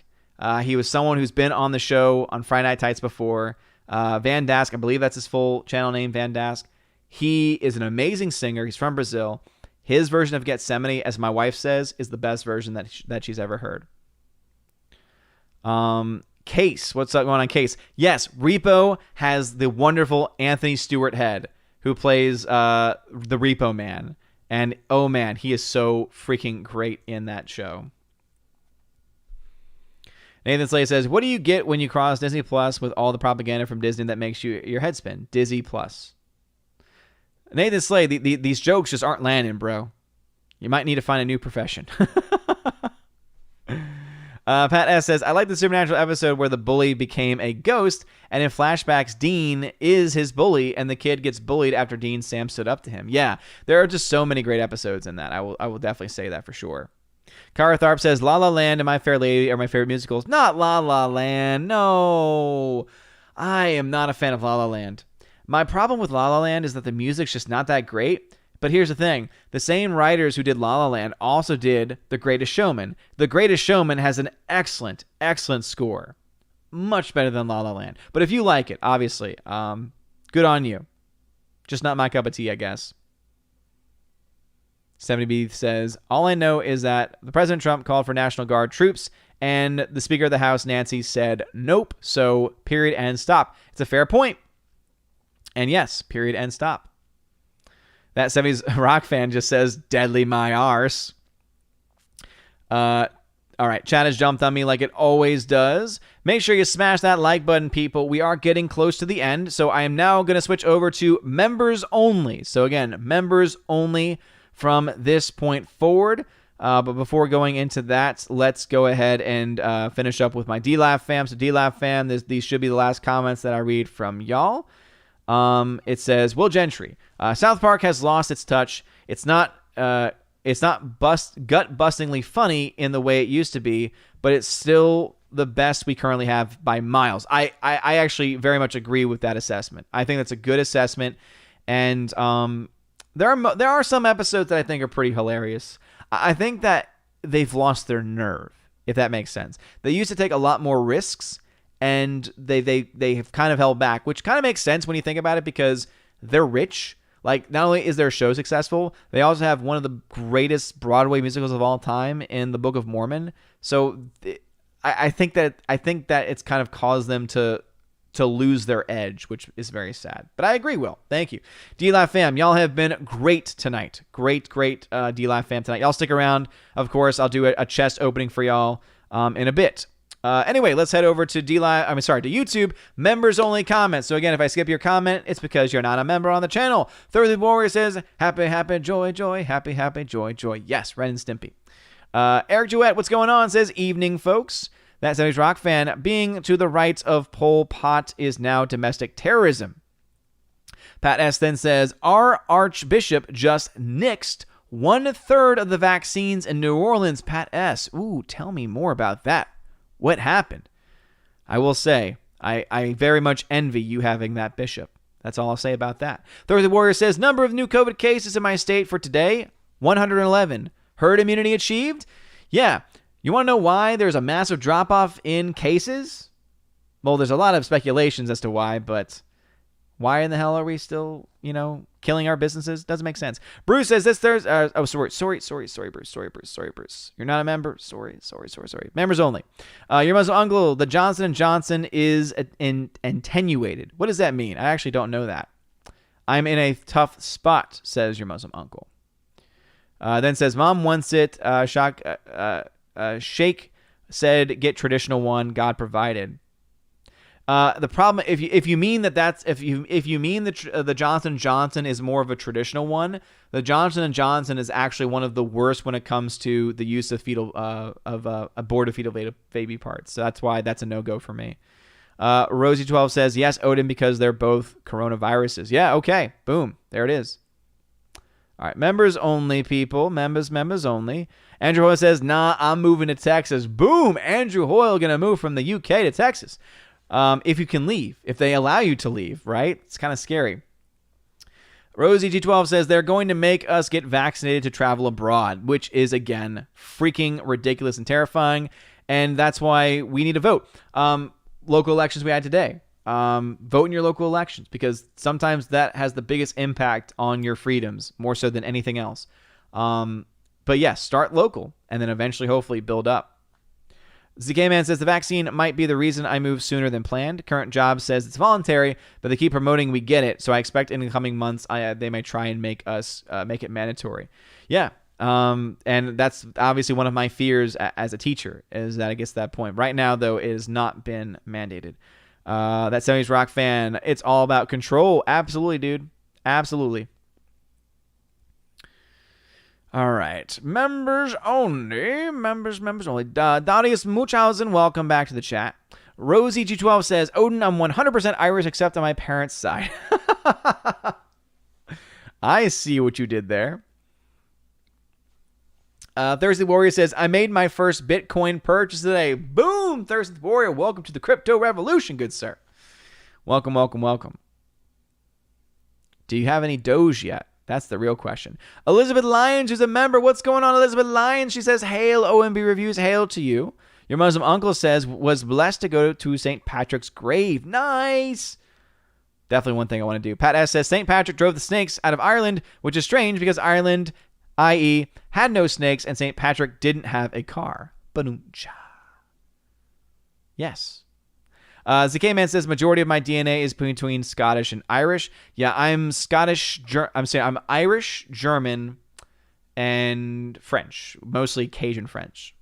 He was someone who's been on the show on Friday Night Tights before. Van Dask, I believe that's his full channel name, Van Dask. He is an amazing singer. He's from Brazil. His version of Gethsemane, as my wife says, is the best version that she's ever heard. Case, what's up going on, Case? Yes, Repo has the wonderful Anthony Stewart Head, who plays the Repo Man. And, oh man, he is so freaking great in that show. Nathan Slay says, what do you get when you cross Disney Plus with all the propaganda from Disney that makes your head spin? Disney Plus. Nathan Slay, these jokes just aren't landing, bro. You might need to find a new profession. Pat S. says, I like the Supernatural episode where the bully became a ghost, and in flashbacks, Dean is his bully, and the kid gets bullied after Sam stood up to him. Yeah, there are just so many great episodes in that. I will definitely say that for sure. Kara Tharp says, La La Land and My Fair Lady are my favorite musicals. Not La La Land. No. I am not a fan of La La Land. My problem with La La Land is that the music's just not that great. But here's the thing. The same writers who did La La Land also did The Greatest Showman. The Greatest Showman has an excellent, excellent score. Much better than La La Land. But if you like it, obviously, good on you. Just not my cup of tea, I guess. 70B says, all I know is that the President Trump called for National Guard troops and the Speaker of the House, Nancy, said nope. So period and stop. It's a fair point. And yes, period and stop. That 70s rock fan just says, deadly my arse. All right, chat has jumped on me like it always does. Make sure you smash that like button, people. We are getting close to the end. So I am now going to switch over to members only. So again, members only from this point forward. But before going into that, let's go ahead and finish up with my DLAF fam. So DLAF fam, these should be the last comments that I read from y'all. It says, Will Gentry, South Park has lost its touch. It's not gut-bustingly funny in the way it used to be, but it's still the best we currently have by miles. I actually very much agree with that assessment. I think that's a good assessment, and there are some episodes that I think are pretty hilarious. I think that they've lost their nerve, if that makes sense. They used to take a lot more risks, and they have kind of held back, which kind of makes sense when you think about it because they're rich. Like, not only is their show successful, they also have one of the greatest Broadway musicals of all time in the Book of Mormon. So I think that it's kind of caused them to to lose their edge, which is very sad. But I agree, Will. Thank you. D-Live fam, y'all have been great tonight. Great D-Live fam tonight. Y'all stick around. Of course, I'll do a chest opening for y'all in a bit. Anyway, let's head over to YouTube. Members only comments. So again, if I skip your comment, it's because you're not a member on the channel. Thirdly Warrior says, happy, joy, happy, joy. Yes, Ren and Stimpy. Eric Duet, what's going on? Says, evening, folks. That 70s Rock fan, being to the right of Pol Pot is now domestic terrorism. Pat S. then says, our Archbishop just nixed 1/3 of the vaccines in New Orleans. Pat S. Ooh, tell me more about that. What happened? I will say, I very much envy you having that bishop. That's all I'll say about that. Thursday Warrior says, number of new COVID cases in my state for today, 111. Herd immunity achieved? Yeah. You want to know why there's a massive drop-off in cases? Well, there's a lot of speculations as to why, but why in the hell are we still, killing our businesses? Doesn't make sense. Bruce says this Thursday. Sorry, Bruce. You're not a member. Sorry. Members only. Your Muslim uncle, the Johnson & Johnson is attenuated. What does that mean? I actually don't know that. I'm in a tough spot, says your Muslim uncle. Then says, Mom wants it. Sheikh said, get traditional one. God provided. The problem, if you mean the Johnson & Johnson is more of a traditional one, the Johnson & Johnson is actually one of the worst when it comes to the use of aborted fetal baby parts. So that's why that's a no-go for me. Rosie12 says, yes, Odin, because they're both coronaviruses. Yeah, okay. Boom. There it is. All right. Members only, people. Members only. Andrew Hoyle says, nah, I'm moving to Texas. Boom. Andrew Hoyle going to move from the UK to Texas. If you can leave, if they allow you to leave, right? It's kind of scary. Rosie G12 says they're going to make us get vaccinated to travel abroad, which is, again, freaking ridiculous and terrifying. And that's why we need to vote. Local elections we had today. Vote in your local elections, because sometimes that has the biggest impact on your freedoms, more so than anything else. But yes, start local and then eventually, hopefully, build up. ZK Man says the vaccine might be the reason I moved sooner than planned. Current job says it's voluntary, but they keep promoting we get it. So I expect in the coming months they may try and make it mandatory. Yeah, and that's obviously one of my fears as a teacher, is that it gets to that point. Right now, though, it has not been mandated. That 70s Rock fan, it's all about control. Absolutely, dude. Absolutely. All right. Members only. Members only. Darius Muchhausen, welcome back to the chat. Rosie G12 says, Odin, I'm 100% Irish except on my parents' side. I see what you did there. Thursday Warrior says, I made my first Bitcoin purchase today. Boom! Thursday Warrior, welcome to the crypto revolution, good sir. Welcome. Do you have any Doge yet? That's the real question. Elizabeth Lyons, who's a member. What's going on, Elizabeth Lyons? She says, hail, OMB Reviews. Hail to you. Your Muslim uncle says, was blessed to go to St. Patrick's grave. Nice. Definitely one thing I want to do. Pat S. says, St. Patrick drove the snakes out of Ireland, which is strange because Ireland, i.e., had no snakes and St. Patrick didn't have a car. Ba-doom-cha. Yes. ZK Man says majority of my DNA is between Scottish and Irish. Yeah, I'm Scottish. I'm Irish, German, and French. Mostly Cajun French.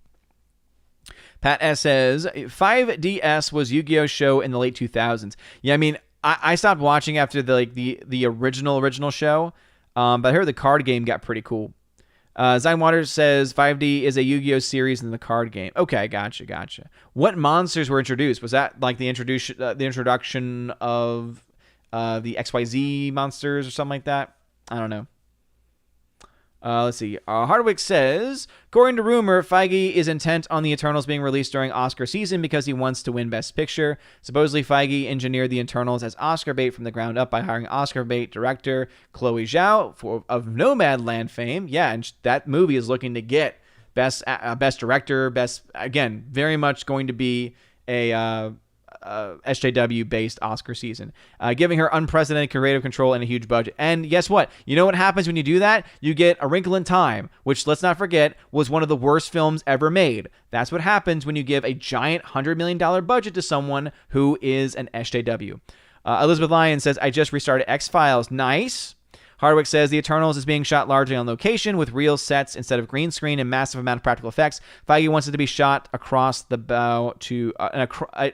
Pat S says 5DS was Yu-Gi-Oh show in the late 2000s. Yeah, I mean I stopped watching after the original show, but I heard the card game got pretty cool. Zion Waters says 5D is a Yu-Gi-Oh series in the card game. Okay, gotcha. What monsters were introduced? Was that like the introduction of the XYZ monsters or something like that? I don't know. Let's see. Hardwick says, according to rumor, Feige is intent on the Eternals being released during Oscar season because he wants to win Best Picture. Supposedly, Feige engineered the Eternals as Oscar bait from the ground up by hiring Oscar bait director Chloe Zhao of Nomadland fame. Yeah, and that movie is looking to get Best Director, very much going to be a SJW-based Oscar season, giving her unprecedented creative control and a huge budget. And guess what? You know what happens when you do that? You get A Wrinkle in Time, which, let's not forget, was one of the worst films ever made. That's what happens when you give a giant $100 million budget to someone who is an SJW. Elizabeth Lyons says, I just restarted X-Files. Nice. Hardwick says The Eternals is being shot largely on location with real sets instead of green screen and massive amount of practical effects. Feige wants it to be shot across the bow to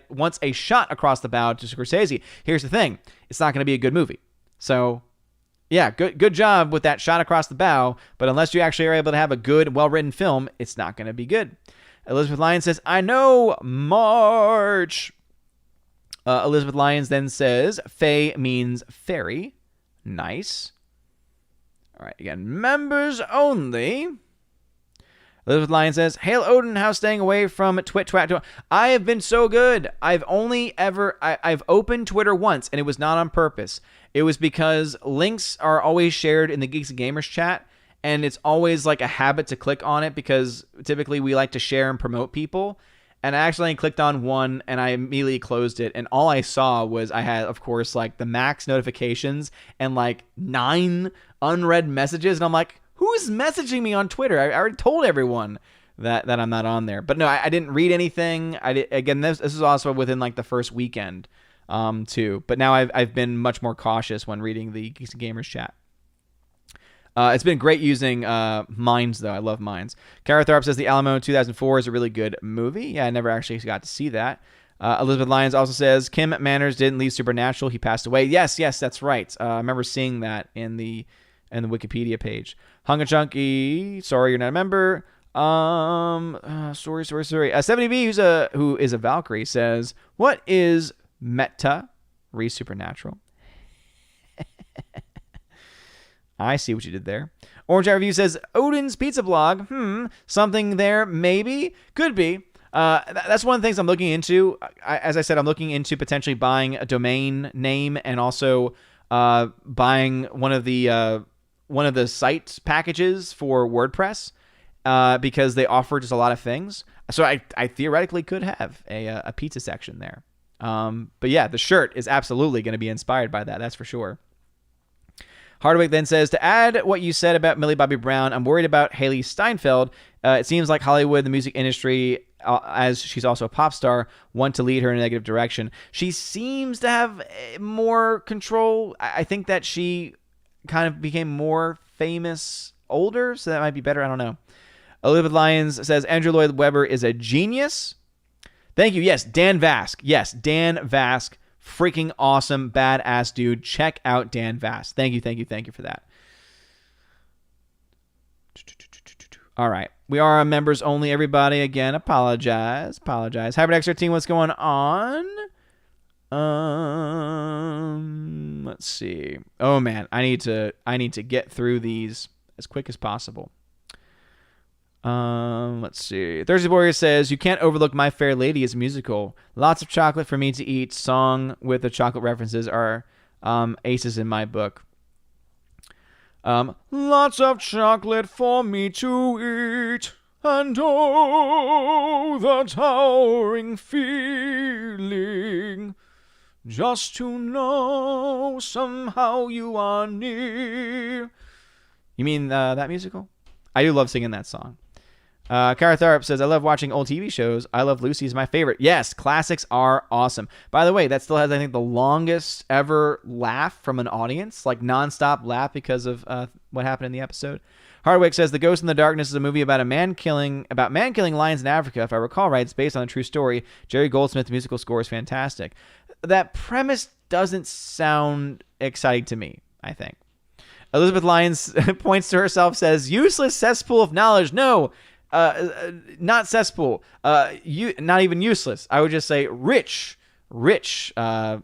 wants a shot across the bow to Scorsese. Here's the thing: it's not going to be a good movie. So, yeah, good job with that shot across the bow. But unless you actually are able to have a good, well-written film, it's not going to be good. Elizabeth Lyons says, I know, March. Elizabeth Lyons then says, Faye means fairy. Nice. All right, again, members only. Elizabeth Lyons says, Hail Odin, how's staying away from Twat? I have been so good. I've opened Twitter once, and it was not on purpose. It was because links are always shared in the Geeks and Gamers chat, and it's always like a habit to click on it because typically we like to share and promote people. And I accidentally clicked on one, and I immediately closed it. And all I saw was I had, of course, like the max notifications and like 9 unread messages. And I'm like, who's messaging me on Twitter? I already told everyone that I'm not on there. But no, I didn't read anything. Again, this is also within like the first weekend too. But now I've been much more cautious when reading the Geeks and Gamers chat. It's been great using Minds, though. I love Minds. Kara Tharp says The Alamo 2004 is a really good movie. Yeah, I never actually got to see that. Elizabeth Lyons also says Kim Manners didn't leave Supernatural. He passed away. Yes, that's right. I remember seeing that in the Wikipedia page. Hunga Chunky, sorry you're not a member. Sorry. 70B, who is a Valkyrie, says, what is Meta re Supernatural? I see what you did there. Orange Eye Review says, Odin's Pizza Blog. Something there, maybe. Could be. That's one of the things I'm looking into. As I said, I'm looking into potentially buying a domain name and also buying one of the site packages for WordPress because they offer just a lot of things. So I theoretically could have a pizza section there. But yeah, the shirt is absolutely going to be inspired by that. That's for sure. Hardwick then says, to add what you said about Millie Bobby Brown, I'm worried about Haley Steinfeld. It seems like Hollywood, the music industry, as she's also a pop star, want to lead her in a negative direction. She seems to have more control. I think that she kind of became more famous older, so that might be better. I don't know. Elizabeth Lyons says, Andrew Lloyd Webber is a genius. Thank you. Yes, Dan Vask. Dan Vask. Freaking awesome, badass dude. Check out Dan Vask. Thank you for that. All right. We are on members only, everybody. Again, apologize. Hybrid X13, what's going on? Let's see. Oh, man. I need to get through these as quick as possible. Let's see. Thursday Warrior says, you can't overlook My Fair Lady as a musical. Lots of chocolate for me to eat. Song with the chocolate references are aces in my book. Lots of chocolate for me to eat. And oh, the towering feeling. Just to know somehow you are near. You mean that musical? I do love singing that song. Kara Tharp says, I love watching old TV shows. I Love Lucy is my favorite. Yes, classics are awesome. By the way, that still has, I think, the longest ever laugh from an audience, like nonstop laugh because of what happened in the episode. Hardwick says, The Ghost in the Darkness is a movie about man killing lions in Africa. If I recall right, it's based on a true story. Jerry Goldsmith's musical score is fantastic. That premise doesn't sound exciting to me, I think. Elizabeth Lyons points to herself, says, useless cesspool of knowledge. No, not cesspool. Not even useless. I would just say rich. I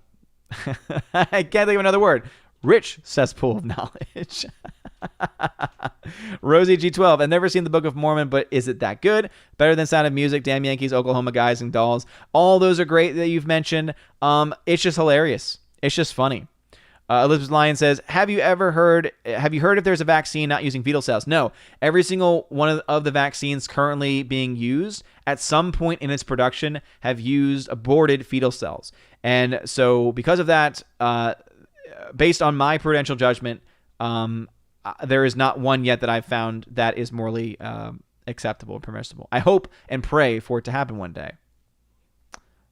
can't think of another word. Rich cesspool of knowledge. Rosie G12. I've never seen the Book of Mormon, but is it that good? Better than Sound of Music, Damn Yankees, Oklahoma Guys, and Dolls. All those are great that you've mentioned. It's just hilarious. It's just funny. Elizabeth Lyon says, have you heard if there's a vaccine not using fetal cells? No. Every single one of the vaccines currently being used at some point in its production have used aborted fetal cells. And so because of that, based on my prudential judgment, there is not one yet that I've found that is morally acceptable and permissible. I hope and pray for it to happen one day.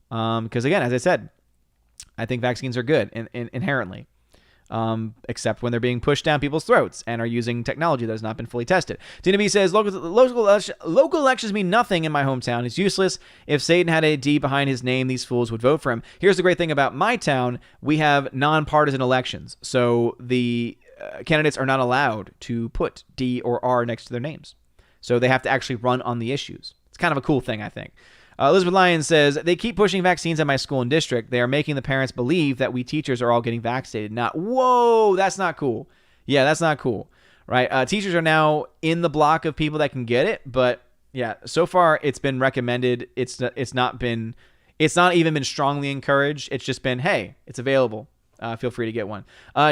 Because again, as I said, I think vaccines are good inherently. Except when they're being pushed down people's throats and are using technology that has not been fully tested. Tina B says, local elections mean nothing in my hometown. It's useless. If Satan had a D behind his name, these fools would vote for him. Here's the great thing about my town. We have nonpartisan elections. So the candidates are not allowed to put D or R next to their names. So they have to actually run on the issues. It's kind of a cool thing, I think. Elizabeth Lyon says, they keep pushing vaccines at my school and district. They are making the parents believe that we teachers are all getting vaccinated. Not, whoa, that's not cool. Yeah, that's not cool, right? Teachers are now in the block of people that can get it, but yeah, so far it's been recommended. It's not even been strongly encouraged. It's just been, hey, it's available. Feel free to get one.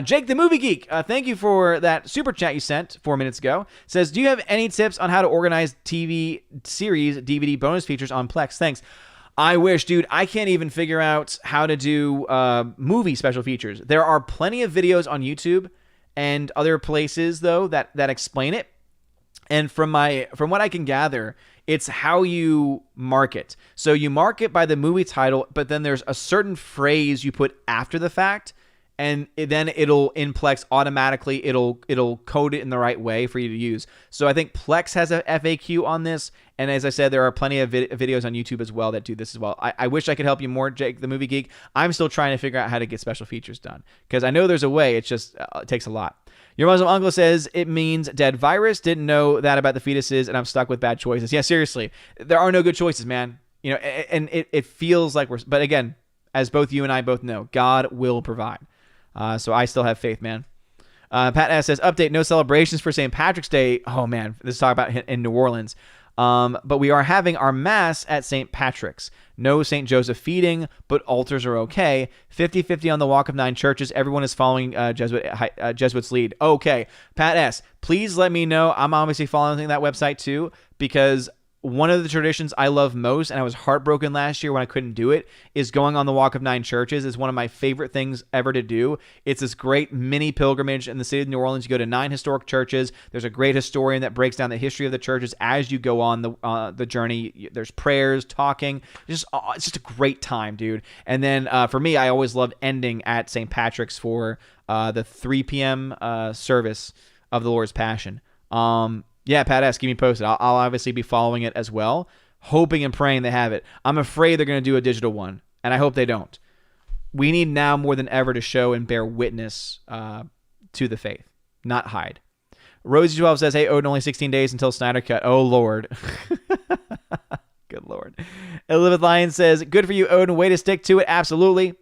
Jake the Movie Geek, thank you for that super chat you sent 4 minutes ago. Says, do you have any tips on how to organize TV series DVD bonus features on Plex? Thanks. I wish, dude. I can't even figure out how to do movie special features. There are plenty of videos on YouTube and other places, though, that explain it. And from what I can gather, it's how you market. So you market by the movie title, but then there's a certain phrase you put after the fact, and then it'll in Plex automatically it'll code it in the right way for you to use. So I think Plex has a FAQ on this, and as I said, there are plenty of videos on YouTube as well that do this as well. I wish I could help you more, Jake the Movie Geek. I'm still trying to figure out how to get special features done because I know there's a way. It's just it takes a lot. Your Muslim uncle says it means dead virus. Didn't know that about the fetuses, and I'm stuck with bad choices. Yeah, seriously, there are no good choices, man. You know, and it feels like we're. But again, as both you and I both know, God will provide. So I still have faith, man. Pat S says, update, no celebrations for St. Patrick's Day. Oh, man, this is talk about in New Orleans. But we are having our mass at St. Patrick's. No St. Joseph feeding, but altars are okay. 50-50 on the Walk of Nine churches. Everyone is following Jesuits' lead. Okay. Pat S., please let me know. I'm obviously following that website too, because one of the traditions I love most, and I was heartbroken last year when I couldn't do it, is going on the Walk of Nine churches. It's one of my favorite things ever to do. It's this great mini pilgrimage in the city of New Orleans. You go to 9 historic churches. There's a great historian that breaks down the history of the churches as you go on the journey. There's prayers, talking. It's just a great time, dude. And then for me, I always loved ending at St. Patrick's for the 3 p.m. Service of the Lord's Passion. Yeah, Pat S., keep me posted. I'll obviously be following it as well, hoping and praying they have it. I'm afraid they're going to do a digital one, and I hope they don't. We need now more than ever to show and bear witness to the faith, not hide. Rosie12 says, hey, Odin, only 16 days until Snyder Cut. Oh, Lord. Good Lord. Elizabeth Lyon says, good for you, Odin. Way to stick to it. Absolutely.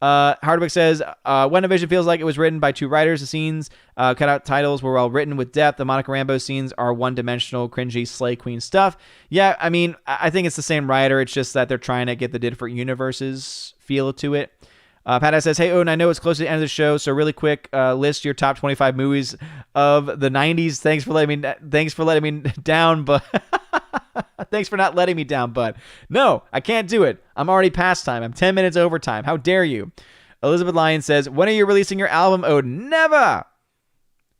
Hardwick says, WandaVision feels like it was written by 2 writers. The scenes, cutout titles were well written with depth. The Monica Rambeau scenes are one-dimensional, cringy, Slay Queen stuff. Yeah, I mean, I think it's the same writer. It's just that they're trying to get the different universes feel to it. Pat says, hey, Odin, I know it's close to the end of the show, so really quick, list your top 25 movies of the 90s. Thanks for letting me down, but... Thanks for not letting me down, bud. No, I can't do it. I'm already past time. I'm 10 minutes over time. How dare you? Elizabeth Lyon says, when are you releasing your album, Odin? Never!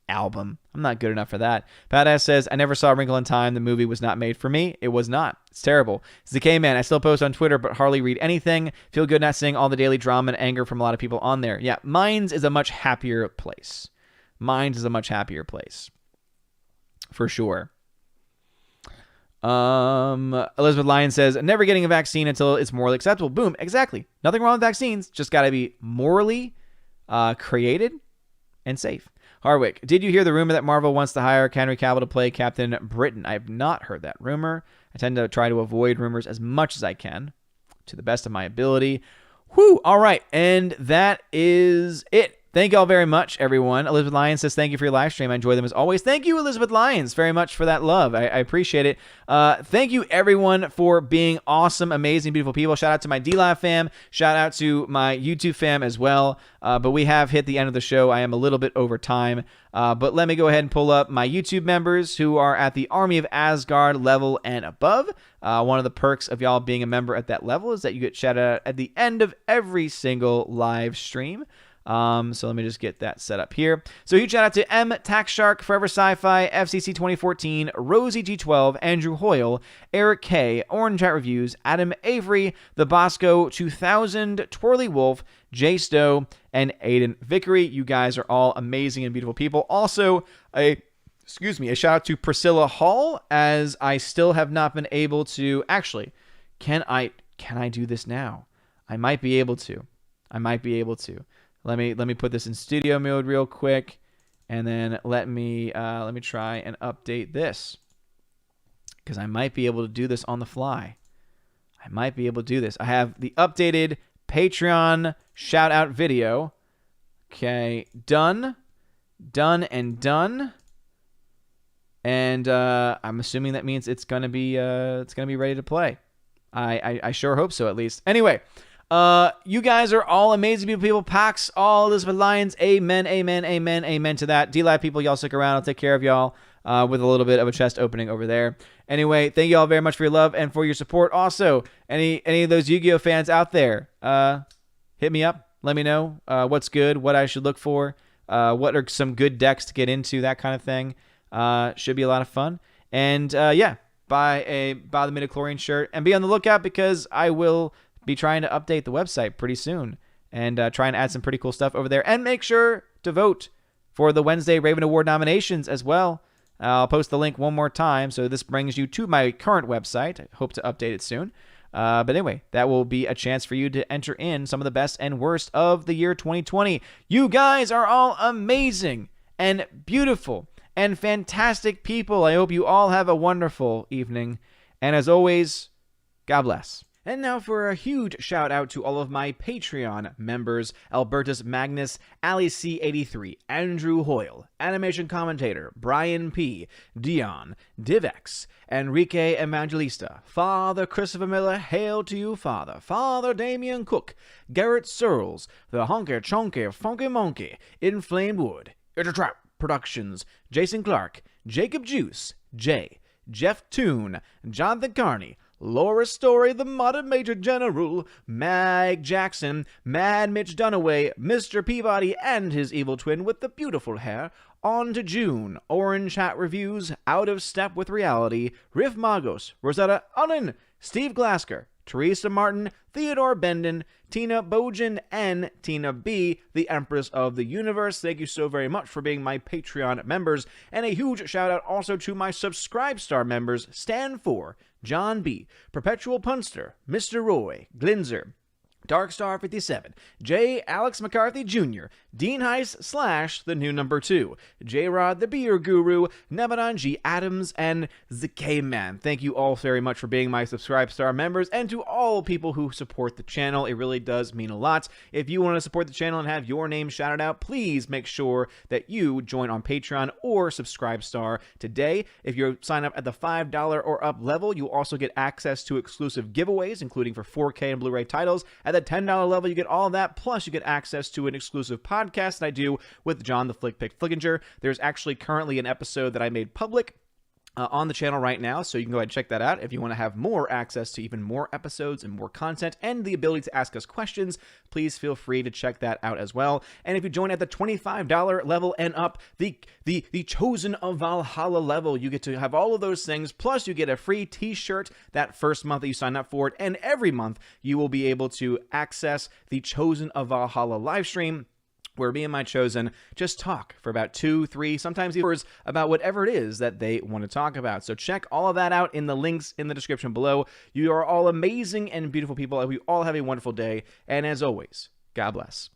Album. I'm not good enough for that. Pat S. says, I never saw Wrinkle in Time. The movie was not made for me. It was not. It's terrible. It's the K-Man. I still post on Twitter, but hardly read anything. Feel good not seeing all the daily drama and anger from a lot of people on there. Yeah, Minds is a much happier place. Minds is a much happier place. For sure. Elizabeth Lyon says, never getting a vaccine until it's morally acceptable. Boom. Exactly. Nothing wrong with vaccines. Just got to be morally created and safe. Harwick, did you hear the rumor that Marvel wants to hire Henry Cavill to play Captain Britain? I have not heard that rumor. I tend to try to avoid rumors as much as I can to the best of my ability. Whew. All right. And that is it Thank you all very much, everyone. Elizabeth Lyons says, thank you for your live stream. I enjoy them as always. Thank you, Elizabeth Lyons, very much for that love. I appreciate it. Thank you, everyone, for being awesome, amazing, beautiful people. Shout out to my DLive fam. Shout out to my YouTube fam as well. But we have hit the end of the show. I am a little bit over time. But let me go ahead and pull up my YouTube members who are at the Army of Asgard level and above. One of the perks of y'all being a member at that level is that you get shout out at the end of every single live stream. So let me just get that set up here. So huge shout out to M, Tax Shark, Forever Sci-Fi, FCC 2014, Rosie G12, Andrew Hoyle, Eric K, Orange Chat Reviews, Adam Avery, The Bosco 2000, Twirly Wolf, Jay Stowe, and Aiden Vickery. You guys are all amazing and beautiful people. Also, a shout out to Priscilla Hall, as I still have not been able to. Actually, can I do this now? I might be able to. Let me put this in studio mode real quick, and then let me try and update this, because I might be able to do this on the fly. I have the updated Patreon shout out video. Okay, done, and I'm assuming that means it's gonna be ready to play. I sure hope so, at least. Anyway. You guys are all amazing people. Pax, all Elizabeth Lyons, amen to that. DLive people, y'all stick around. I'll take care of y'all with a little bit of a chest opening over there. Anyway, thank you all very much for your love and for your support. Also, any of those Yu-Gi-Oh fans out there, hit me up. Let me know what's good, what I should look for, what are some good decks to get into, that kind of thing. Should be a lot of fun. And yeah, buy the midichlorian shirt and be on the lookout, because I will be trying to update the website pretty soon and try and add some pretty cool stuff over there. And make sure to vote for the Wednesday Raven Award nominations as well. I'll post the link one more time, so this brings you to my current website. I hope to update it soon. But anyway, that will be a chance for you to enter in some of the best and worst of the year 2020. You guys are all amazing and beautiful and fantastic people. I hope you all have a wonderful evening. And as always, God bless. And now for a huge shout out to all of my Patreon members: Albertus Magnus, Ali C83, Andrew Hoyle, Animation Commentator, Brian P, Dion, Divex, Enrique Evangelista, Father Christopher Miller, hail to you, Father, Father Damian Cook, Garrett Searles, The Honky Chonky Funky Monkey, Inflamed Wood, It's a Trap Productions, Jason Clark, Jacob Juice, Jay, Jeff Toon, Jonathan Carney, Laura Story, the Modern Major General, Mag Jackson, Mad Mitch Dunaway, Mr. Peabody and his evil twin with the beautiful hair, On to June, Orange Chat Reviews, Out of Step with Reality, Riff Magos, Rosetta Ullin, Steve Glasker, Teresa Martin, Theodore Benden, Tina Bojan, and Tina B, the Empress of the Universe. Thank you so very much for being my Patreon members. And a huge shout out also to my Subscribe Star members: Stan 4, John B, Perpetual Punster, Mr. Roy, Glinzer, Darkstar 57, J. Alex McCarthy Jr., Dean Heiss / the new number 2, J-Rod the Beer Guru, Nebadan G. Adams, and the K-Man. Thank you all very much for being my Subscribe Star members, and to all people who support the channel. It really does mean a lot. If you want to support the channel and have your name shouted out, please make sure that you join on Patreon or Subscribe Star today. If you sign up at the $5 or up level, you'll also get access to exclusive giveaways, including for 4K and Blu-ray titles. At the $10 level, you get all of that, plus you get access to an exclusive podcast that I do with John the Flick Pick Flickinger. There's actually currently an episode that I made public on the channel right now, so you can go ahead and check that out. If you want to have more access to even more episodes and more content and the ability to ask us questions, please feel free to check that out as well. And if you join at the $25 level and up, the Chosen of Valhalla level, you get to have all of those things, plus you get a free t-shirt that first month that you sign up for it, and every month you will be able to access the Chosen of Valhalla live stream, where me and my Chosen just talk for about 2, 3, sometimes even hours about whatever it is that they want to talk about. So check all of that out in the links in the description below. You are all amazing and beautiful people. We all have a wonderful day. And as always, God bless.